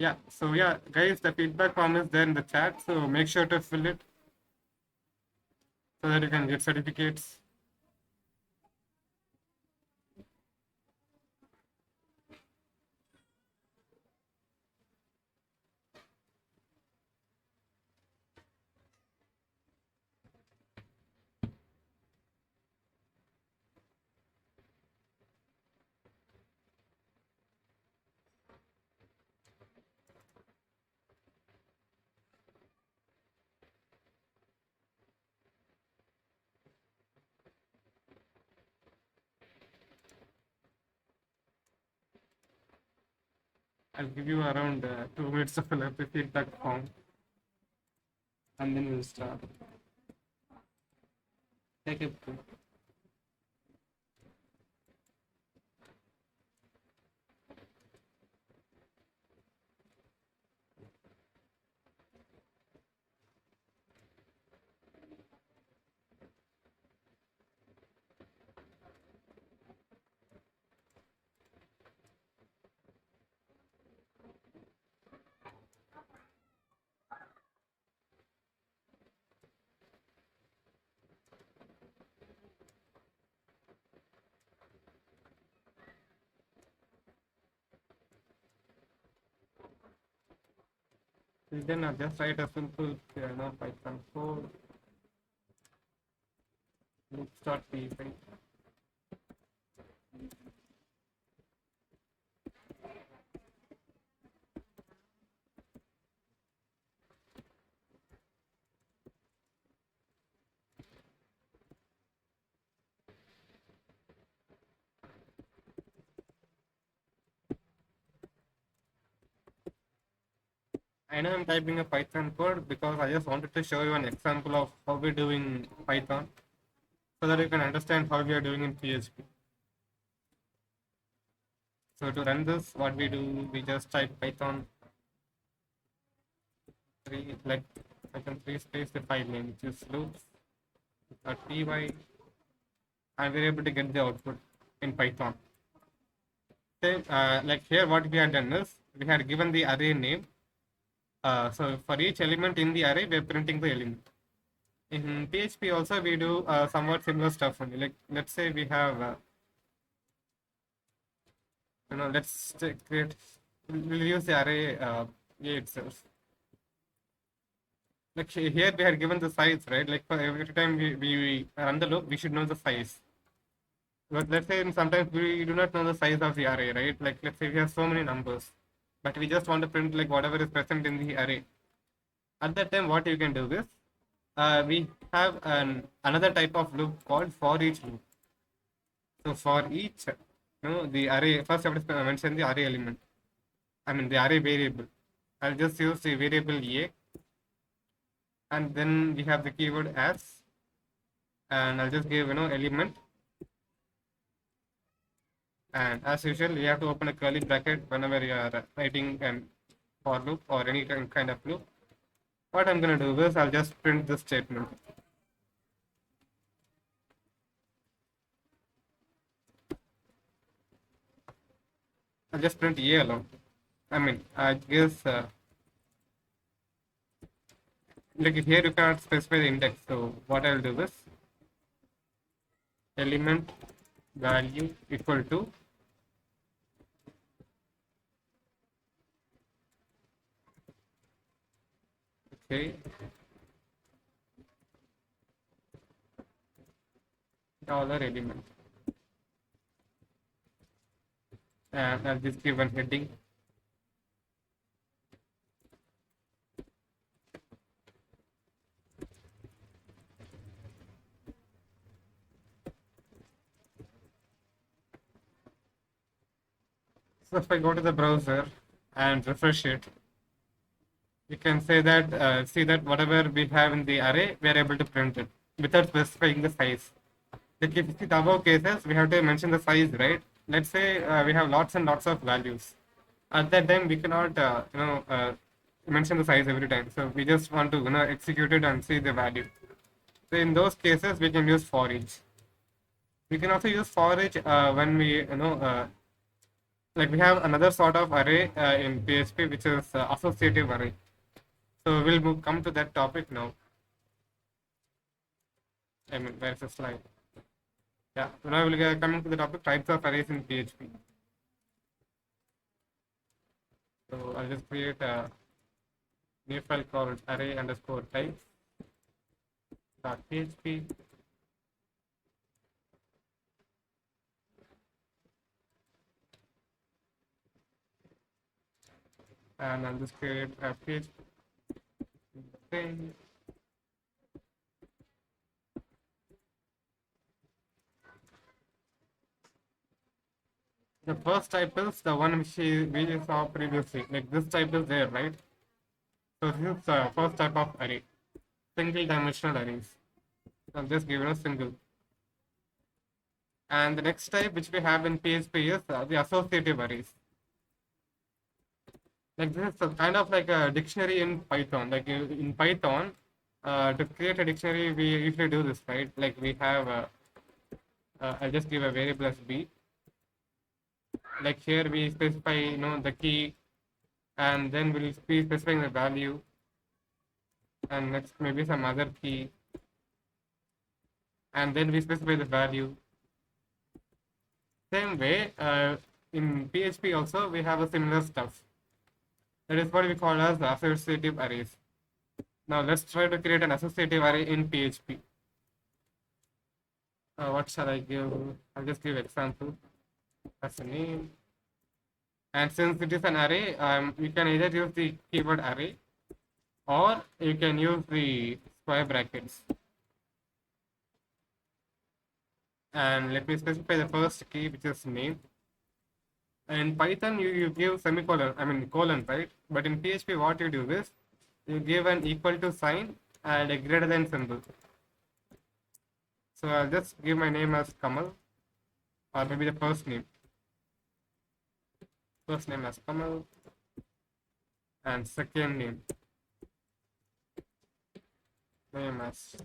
Yeah, so yeah, guys, the feedback form is there in the chat, so make sure to fill it so that you can get certificates. I'll give you around 2 minutes to fill up the feedback form, and then we'll start. Take it. Then I'll just write a simple Python code. Loop.py. I know I'm typing a Python code because I just wanted to show you an example of how we're doing Python so that you can understand how we are doing in PHP. So to run this, what we do, we just type Python 3, like Python 3 space the file name, which is loops.py, and we're able to get the output in Python. Same, like here, what we had done is we had given the array name. So for each element in the array, we're printing the element. In PHP also, we do somewhat similar stuff only. Like let's say we have, let's create. We'll use the array A itself. Like here we had given the size, right? Like for every time we run the loop, we should know the size. But let's say sometimes we do not know the size of the array, right? Like let's say we have so many numbers, but we just want to print like whatever is present in the array. At that time, what you can do is, we have another type of loop called for each loop. So for each, the array, first I have to mention the array element. I mean the array variable. I'll just use the variable A, and then we have the keyword as, and I'll just give element. And as usual, you have to open a curly bracket whenever you are writing an for loop or any kind of loop. What I'm going to do is I'll just print this statement. I'll just print A alone. I mean, I guess like here you cannot specify the index. So what I'll do is element value equal to dollar element, and I'll just give one heading. So if I go to the browser and refresh it, you can say that see that whatever we have in the array, we are able to print it without specifying the size. Like if you see the above cases, we have to mention the size, right? Let's say we have lots and lots of values. At that time, we cannot mention the size every time. So we just want to execute it and see the value. So in those cases, we can use for each. We can also use for each when we like we have another sort of array in PHP, which is associative array. So we'll come to that topic now. I mean, where's the slide? Yeah, so now we'll get coming to the topic types of arrays in PHP. So I'll just create a new file called array underscore types dot PHP. And I'll just create a PHP thing. The first type is the one which we saw previously. Like this type is there, right? So this is the first type of array, single dimensional arrays. I'm just given a single. And the next type which we have in PHP is the associative arrays. Like this is a kind of like a dictionary in Python. Like in Python, to create a dictionary, we usually do this, right? Like we have, I'll just give a variable as b. Like here we specify, the key, and then we'll be specifying the value, and next maybe some other key, and then we specify the value. Same way, in PHP also we have a similar stuff. That is what we call as the associative arrays. Now let's try to create an associative array in PHP. What shall I give? I'll just give example as a name. And since it is an array, you can either use the keyword array or you can use the square brackets. And let me specify the first key, which is name. In Python, you give semicolon, colon, right? But in PHP, what you do is you give an equal to sign and a greater than symbol. So I'll just give my name as Kamal, or maybe the first name. First name as Kamal, and second name as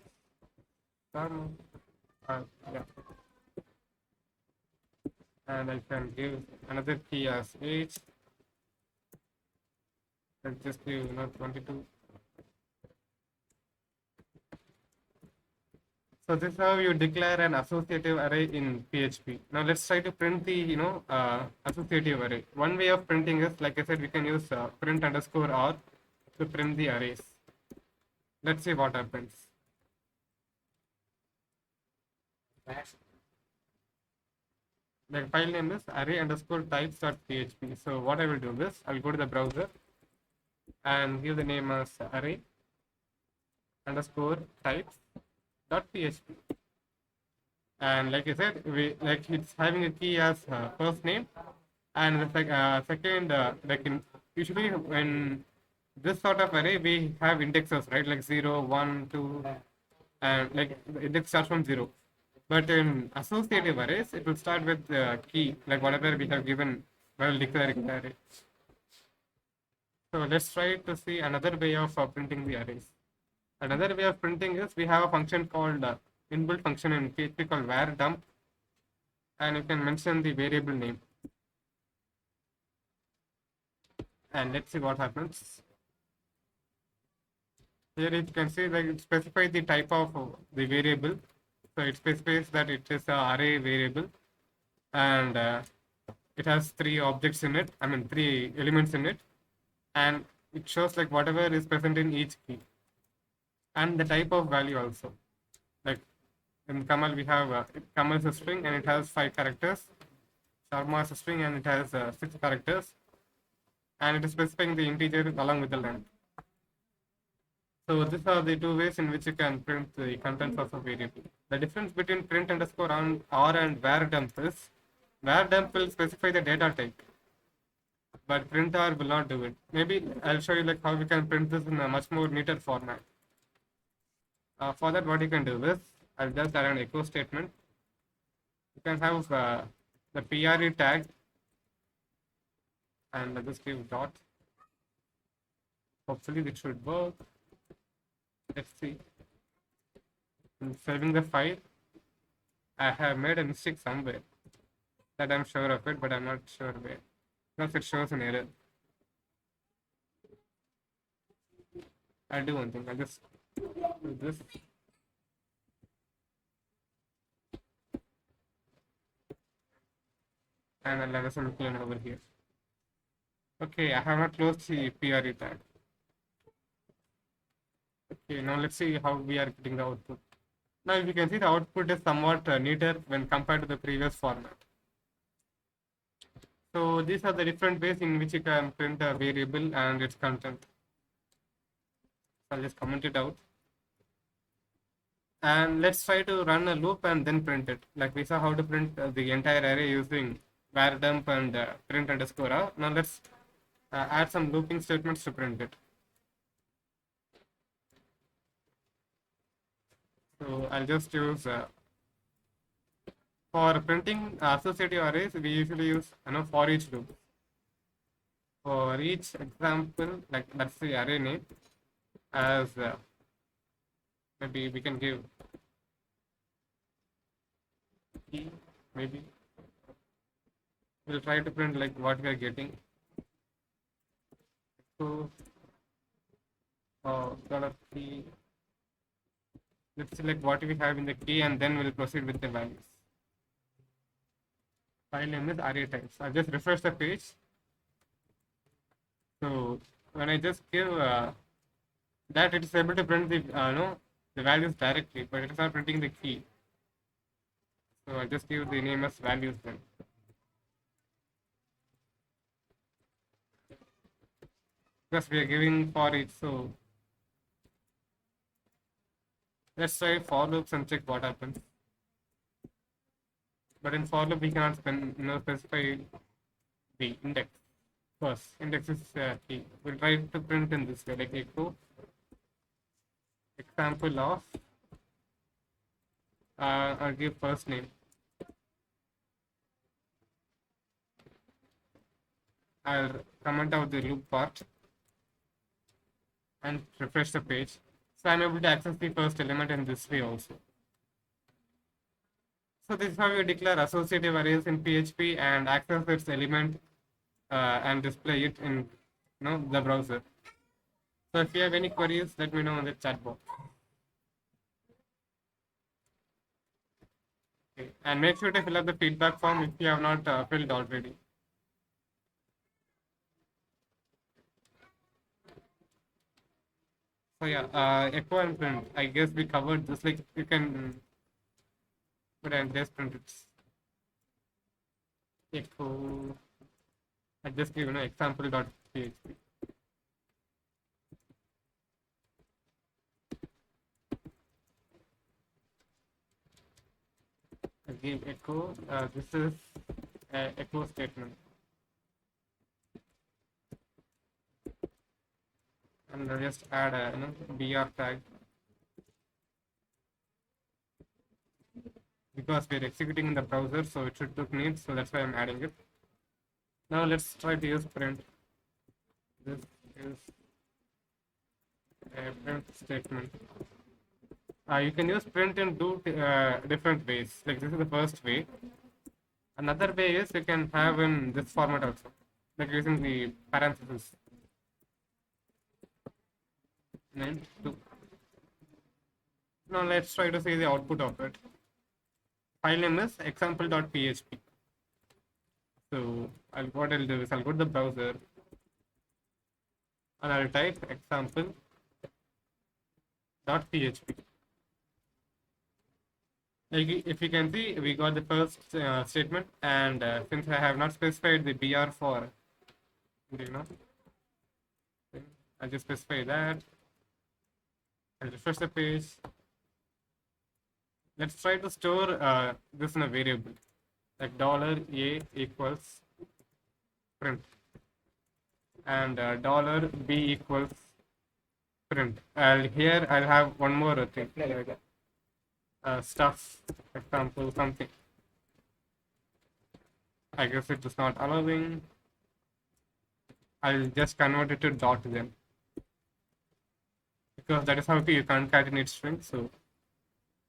Kamal. Yeah. And I can give another key as age. Let's just give 22. So this is how you declare an associative array in PHP. Now let's try to print the associative array. One way of printing is, like I said, we can use print underscore r to print the arrays. Let's see what happens. The file name is array underscore types.php. So what I will do is I will go to the browser and give the name as array underscore types.php. And like I said, it's having a key as first name, and the second usually when this sort of array we have indexes, right? Like 0, 1, 2, and like the index starts from 0. But in associative arrays, it will start with the key, like whatever we have given while declaring the array. So let's try to see another way of printing the arrays. Another way of printing is we have a function called inbuilt function in PHP called var dump, and you can mention the variable name. And let's see what happens. Here you can see that it specifies the type of the variable. So it specifies that it is an array variable, and it has 3 objects in it, 3 elements in it, and it shows like whatever is present in each key, and the type of value also. Like in Kamal, we have Kamal is a string and it has 5 characters. Sharma is a string and it has 6 characters, and it is specifying the integer along with the length. So these are the 2 ways in which you can print the contents of a variable. The difference between print underscore r and var dump is var dump will specify the data type, but print r will not do it. Maybe I'll show you like how we can print this in a much more neater format. For that, what you can do is I'll just add an echo statement. You can have the pre tag, and I'll just give dot. Hopefully this should work. Let's see. In saving the file, I have made a mistake somewhere that I'm sure of it, but I'm not sure where. because it shows an error. I'll do one thing. I'll just do this. And I'll have a semicolon over here. Okay, I have not closed the PRE tag. Okay, now let's see how we are getting the output. Now you can see the output is somewhat neater when compared to the previous format. So these are the different ways in which you can print a variable and its content. I'll just comment it out. And let's try to run a loop and then print it. Like we saw how to print the entire array using var dump and print underscore r. Now let's add some looping statements to print it. So I'll just use for printing associative arrays, we usually use for each loop. For each example, like that's the array name, as maybe we can give key, maybe we'll try to print like what we are getting. So $key. Let's select what we have in the key and then we'll proceed with the values. File name is array types. I'll just refresh the page. So when I just give that, it is able to print the the values directly, but it is not printing the key. So I'll just give the name as values then. Because we are giving for each, so let's try for loops and check what happens. But in for loop we cannot specify the index first. Index is key. We'll try to print in this way, like echo example of I'll give first name. I'll comment out the loop part and refresh the page. So I'm able to access the first element in this way also. So this is how you declare associative arrays in PHP and access its element and display it in the browser. So if you have any queries, let me know in the chat box. Okay. And make sure to fill up the feedback form if you have not filled already. So yeah, echo and print. I guess we covered this. Like you can put and just print it. Echo. I just give example.php. I give echo. This is echo statement. And I'll just add a br tag because we're executing in the browser, so it should look neat. So that's why I'm adding it. Now let's try to use print. This is a print statement. You can use print in two different ways. Like this is the first way. Another way is you can have in this format also, like using the parentheses. 2. Now let's try to see the output of it. File name is example.php. So what I'll do is I'll go to the browser and I'll type example.php. Like if you can see, we got the first statement, and since I have not specified the br for, I'll just specify that. I'll refresh the page. Let's try to store this in a variable, like $a equals print and $b equals print. Here I'll have one more thing, like stuff, example, something. I guess it is not allowing. I'll just convert it to dot then, because that is how you concatenate strings. So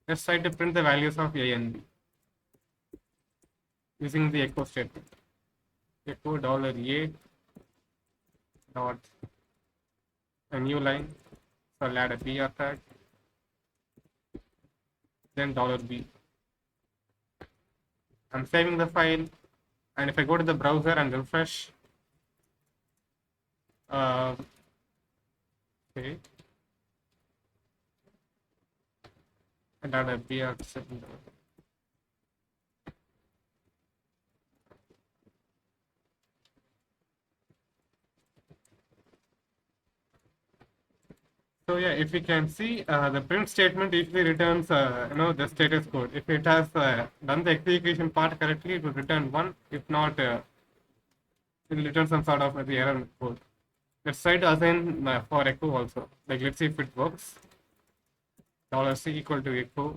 let's try to print the values of a and b using the echo statement. echo dollar $a dot a new line. So I'll add a BR tag, then dollar $b. I'm saving the file, and if I go to the browser and refresh, okay, and add a BR second. So yeah, if we can see, the print statement usually returns, the status code. If it has done the execution part correctly, it will return 1. If not, it will return some sort of the error code. Let's try to assign for echo also. Like, let's see if it works. $C equal to echo.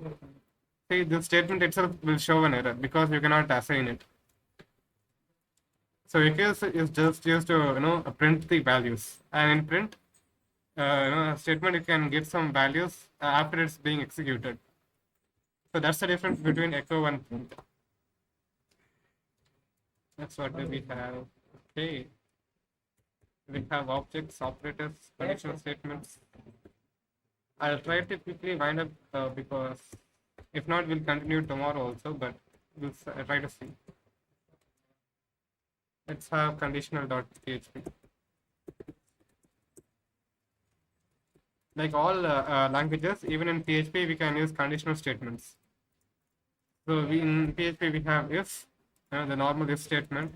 See, this statement itself will show an error because you cannot assign it. So echo is just used to print the values, and in print, a statement it can get some values after it's being executed. So that's the difference between echo and print. That's what we have. Okay. We have objects, operators, conditional statements. I'll try to quickly wind up because if not, we'll continue tomorrow also, but we'll try to see. Let's have conditional.php. Like all languages, even in PHP, we can use conditional statements. So in PHP, we have if, the normal if statement.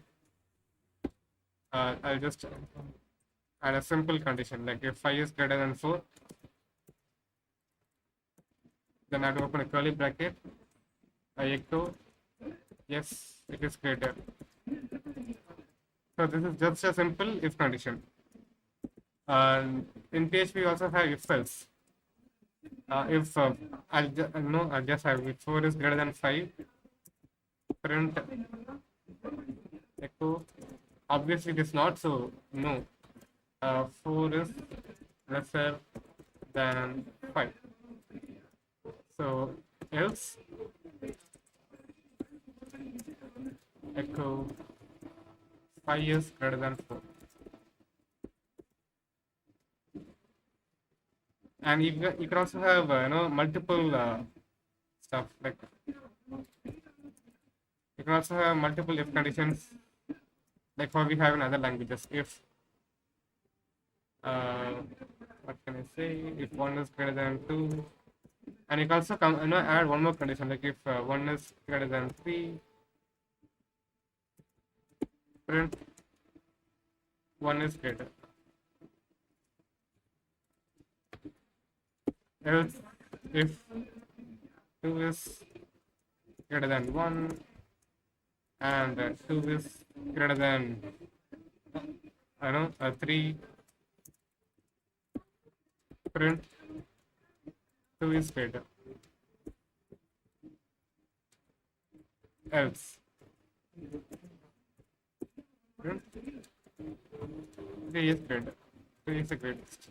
I'll just add a simple condition, like if 5 is greater than 4, then I have to open a curly bracket. I echo, yes, it is greater. So this is just a simple if condition. In PHP, we also have if else. If I'll just have if 4 is greater than 5, print echo. Obviously, it is not, so no. 4 is lesser than 5. So else echo 5 is greater than 4. And you can also have multiple stuff, like you can also have multiple if conditions, like how we have in other languages. If what can I say? If 1 is greater than 2, and you can also add one more condition, like if 1 is greater than 3, print 1 is greater. Else, if 2 is greater than 1 and 2 is greater than 3, print 2 is greater. Else, print 3 is greater. 3 is the greatest.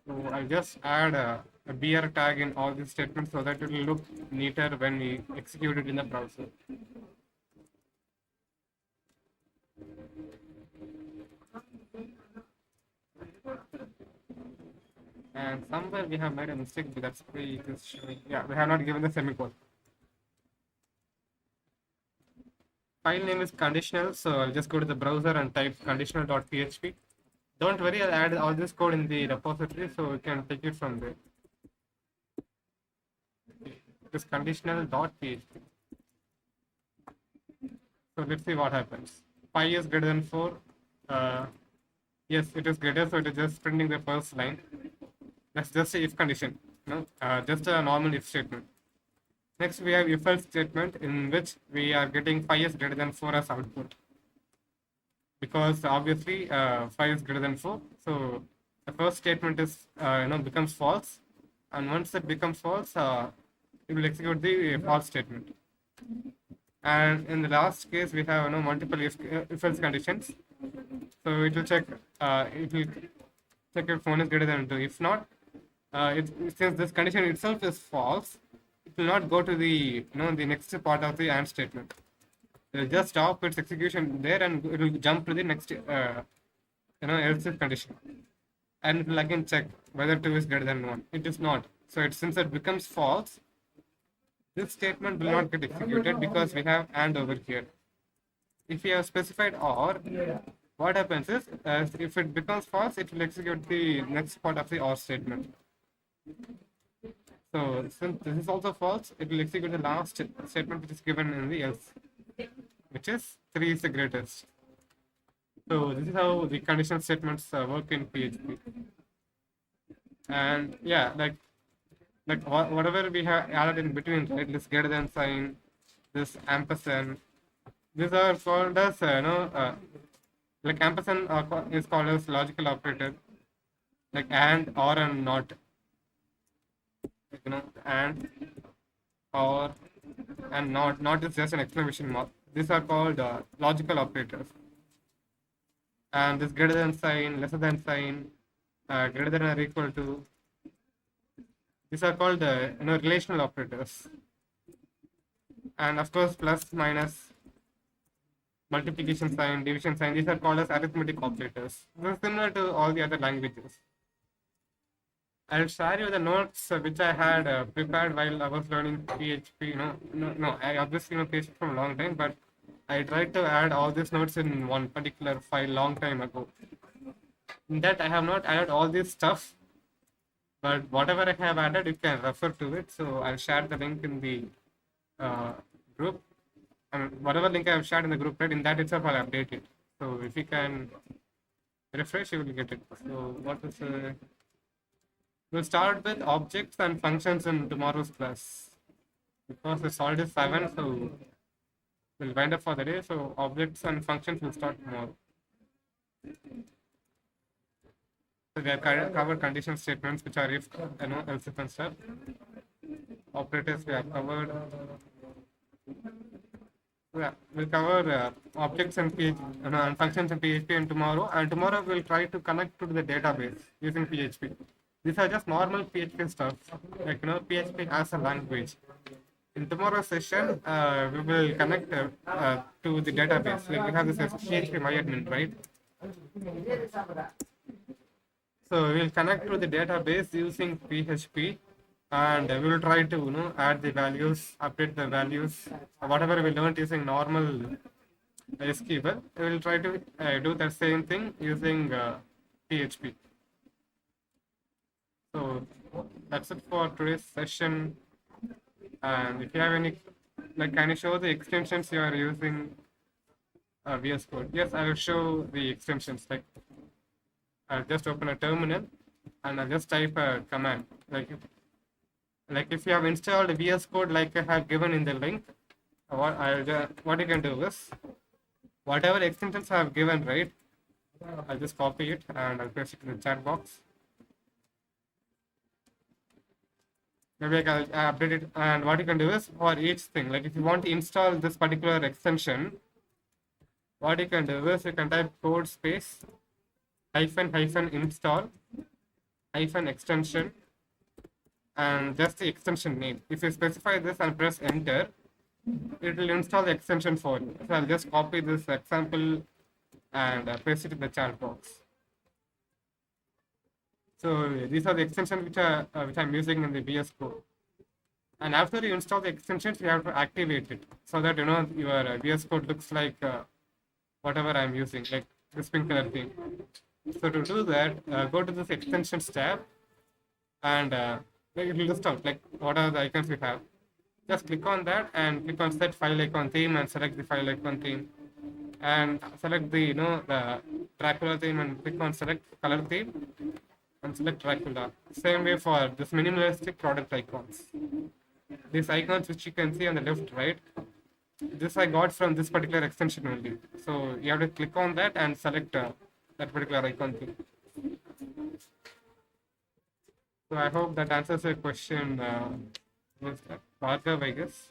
So I'll just add a BR tag in all these statements so that it will look neater when we execute it in the browser. And somewhere we have made a mistake, but that's why it is showing. Yeah, we have not given the semicolon. File name is conditional, so I'll just go to the browser and type conditional.php. Don't worry, I'll add all this code in the repository so we can take it from there. It is conditional.php. So let's see what happens. 5 is greater than 4. Yes, it is greater, so it is just printing the first line. That's just a if condition, just a normal if statement. Next, we have if else statement in which we are getting 5 is greater than 4 as output. Because obviously 5 is greater than 4, so the first statement is becomes false, and once it becomes false, it will execute the false statement. And in the last case, we have multiple if else conditions. So it will check if 1 is greater than 2. If not, since this condition itself is false, it will not go to the the next part of the AND statement. It'll just stop its execution there and it will jump to the next, else if condition. And it will again check whether 2 is greater than 1. It is not. So since it becomes false, this statement will not get executed because we have AND over here. If we have specified OR, what happens is, if it becomes false, it will execute the next part of the OR statement. So since this is also false, it will execute the last statement which is given in the else, which is 3 is the greatest. So this is how the conditional statements work in PHP. And yeah, like whatever we have added in between, right? This greater than sign, this ampersand, these are called as like ampersand is called as logical operator, like and, or, and not. And, or, and not. Not is just an exclamation mark. These are called logical operators. And this greater than sign, lesser than sign, greater than or equal to. These are called relational operators. And of course, plus, minus, multiplication sign, division sign, these are called as arithmetic operators. This is similar to all the other languages. I'll share you the notes which I had prepared while I was learning PHP. I obviously know PHP from a long time, but I tried to add all these notes in one particular file long time ago. In that, I have not added all this stuff, but whatever I have added, you can refer to it. So I'll share the link in the group. And whatever link I have shared in the group, right, in that itself I'll update it. So if you can refresh, you will get it. So what is we'll start with objects and functions in tomorrow's class. Because it's already 7, so we'll wind up for the day. So objects and functions will start tomorrow. So we have covered condition statements, which are if, else if and stuff. Operators we have covered. Yeah, we'll cover objects and and functions in PHP in tomorrow. And tomorrow we'll try to connect to the database using PHP. These are just normal PHP stuff. Like PHP as a language. In tomorrow's session, we will connect to the database. Like we have this as PHP MyAdmin, right? So we will connect to the database using PHP. And we will try to add the values, update the values, whatever we learned using normal SQL. We will try to do the same thing using PHP. So that's it for today's session. And if you have any, can you show the extensions you are using VS Code? Yes, I will show the extensions. I'll just open a terminal and I'll just type a command. Like if you have installed VS Code like I have given in the link, what you can do is, whatever extensions I have given, right, I'll just copy it and I'll paste it in the chat box. Maybe I can update it, and what you can do is, for each thing, like if you want to install this particular extension, what you can do is you can type code space ---- install --extension and just the extension name. If you specify this and press enter, it will install the extension for you. So I'll just copy this example and paste it in the chat box. So these are the extensions which I'm using in the VS Code. And after you install the extensions, you have to activate it so that your VS Code looks like whatever I'm using, like this pink color thing. So to do that, go to this extensions tab and it will list out what are the icons we have. Just click on that and click on set file icon theme and select the file icon theme, and select the the Dracula theme and click on select color theme and select Dracula. Same way for this minimalistic product icons. These icons which you can see on the left, right, this I got from this particular extension only. So you have to click on that and select that particular icon theme. So I hope that answers your question, Bhargav, I guess.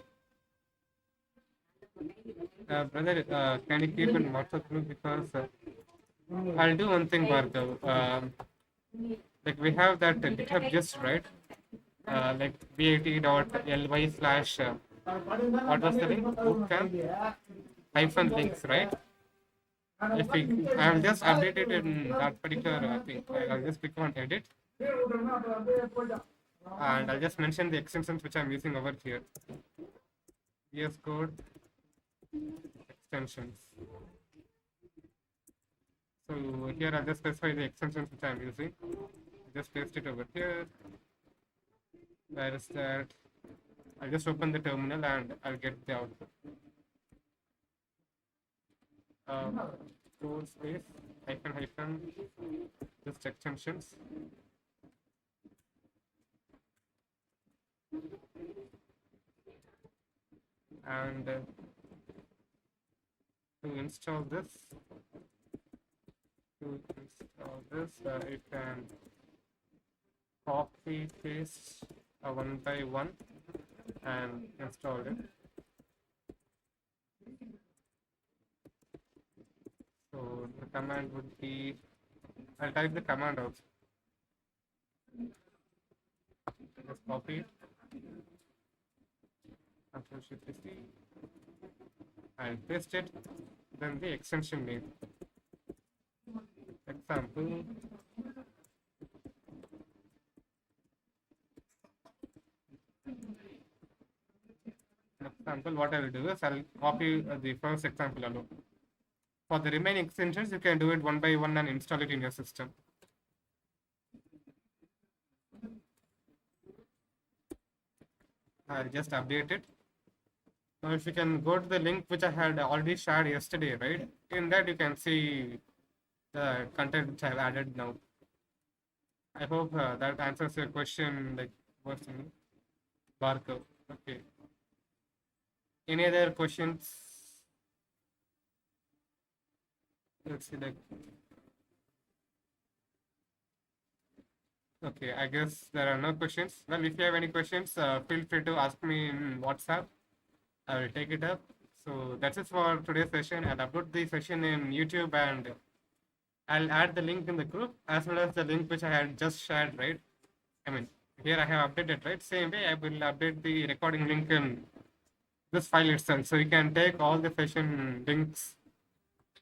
Brother, can you keep in WhatsApp group, because I'll do one thing, Bhargav. We have that GitHub gist, right? BIT.ly/ what was the link? Bootcamp. hyphen links, right? If we, I'll just update it in that particular thing. I'll just click on edit, and I'll just mention the extensions which I'm using over here. VS Code extensions. So here I'll just specify the extensions which I'm using. Just paste it over here. Where is that? I'll just open the terminal and I'll get the output. Code space hyphen just extensions. And to install this, you can copy paste one by one and install it. So the command would be, I'll type the command also. Just copy it. Control-Shift-C. I'll paste it. Then the extension name. Example. What I will do is I'll copy the first example alone. For the remaining extensions, you can do it one by one and install it in your system. I'll just update it. Now, if you can go to the link which I had already shared yesterday, right? In that, you can see the content which I've added now. I hope that answers your question, like what's in Barco. Okay. Any other questions? Let's see, like, okay, I guess there are no questions. Well, if you have any questions, feel free to ask me in WhatsApp. I will take it up. So that's it for today's session. I'll upload the session in YouTube and I'll add the link in the group as well as the link which I had just shared, right? I mean, here I have updated, right? Same way, I will update the recording link in this file itself. So you can take all the session links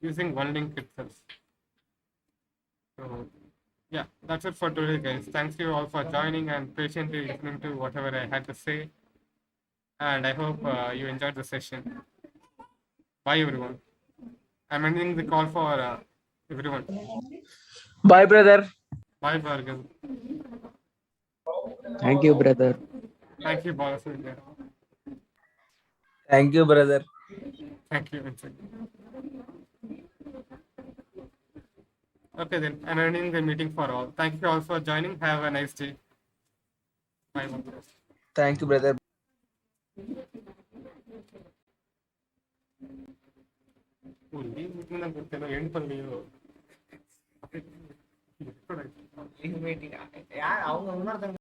using one link itself. So yeah, that's it for today, guys. Thanks you all for joining and patiently listening to whatever I had to say. And I hope you enjoyed the session. Bye, everyone. I'm ending the call for everyone. Bye, brother. Bye, Bhargav. Thank you, brother. Thank you, Balasundar. Thank you, brother. Thank you, Vincent. Okay, then I'm ending the meeting for all. Thank you all for joining. Have a nice day. Bye. Thank you, brother. End பண்ணலையோ meeting யார் அவங்க இன்னொருத்தங்க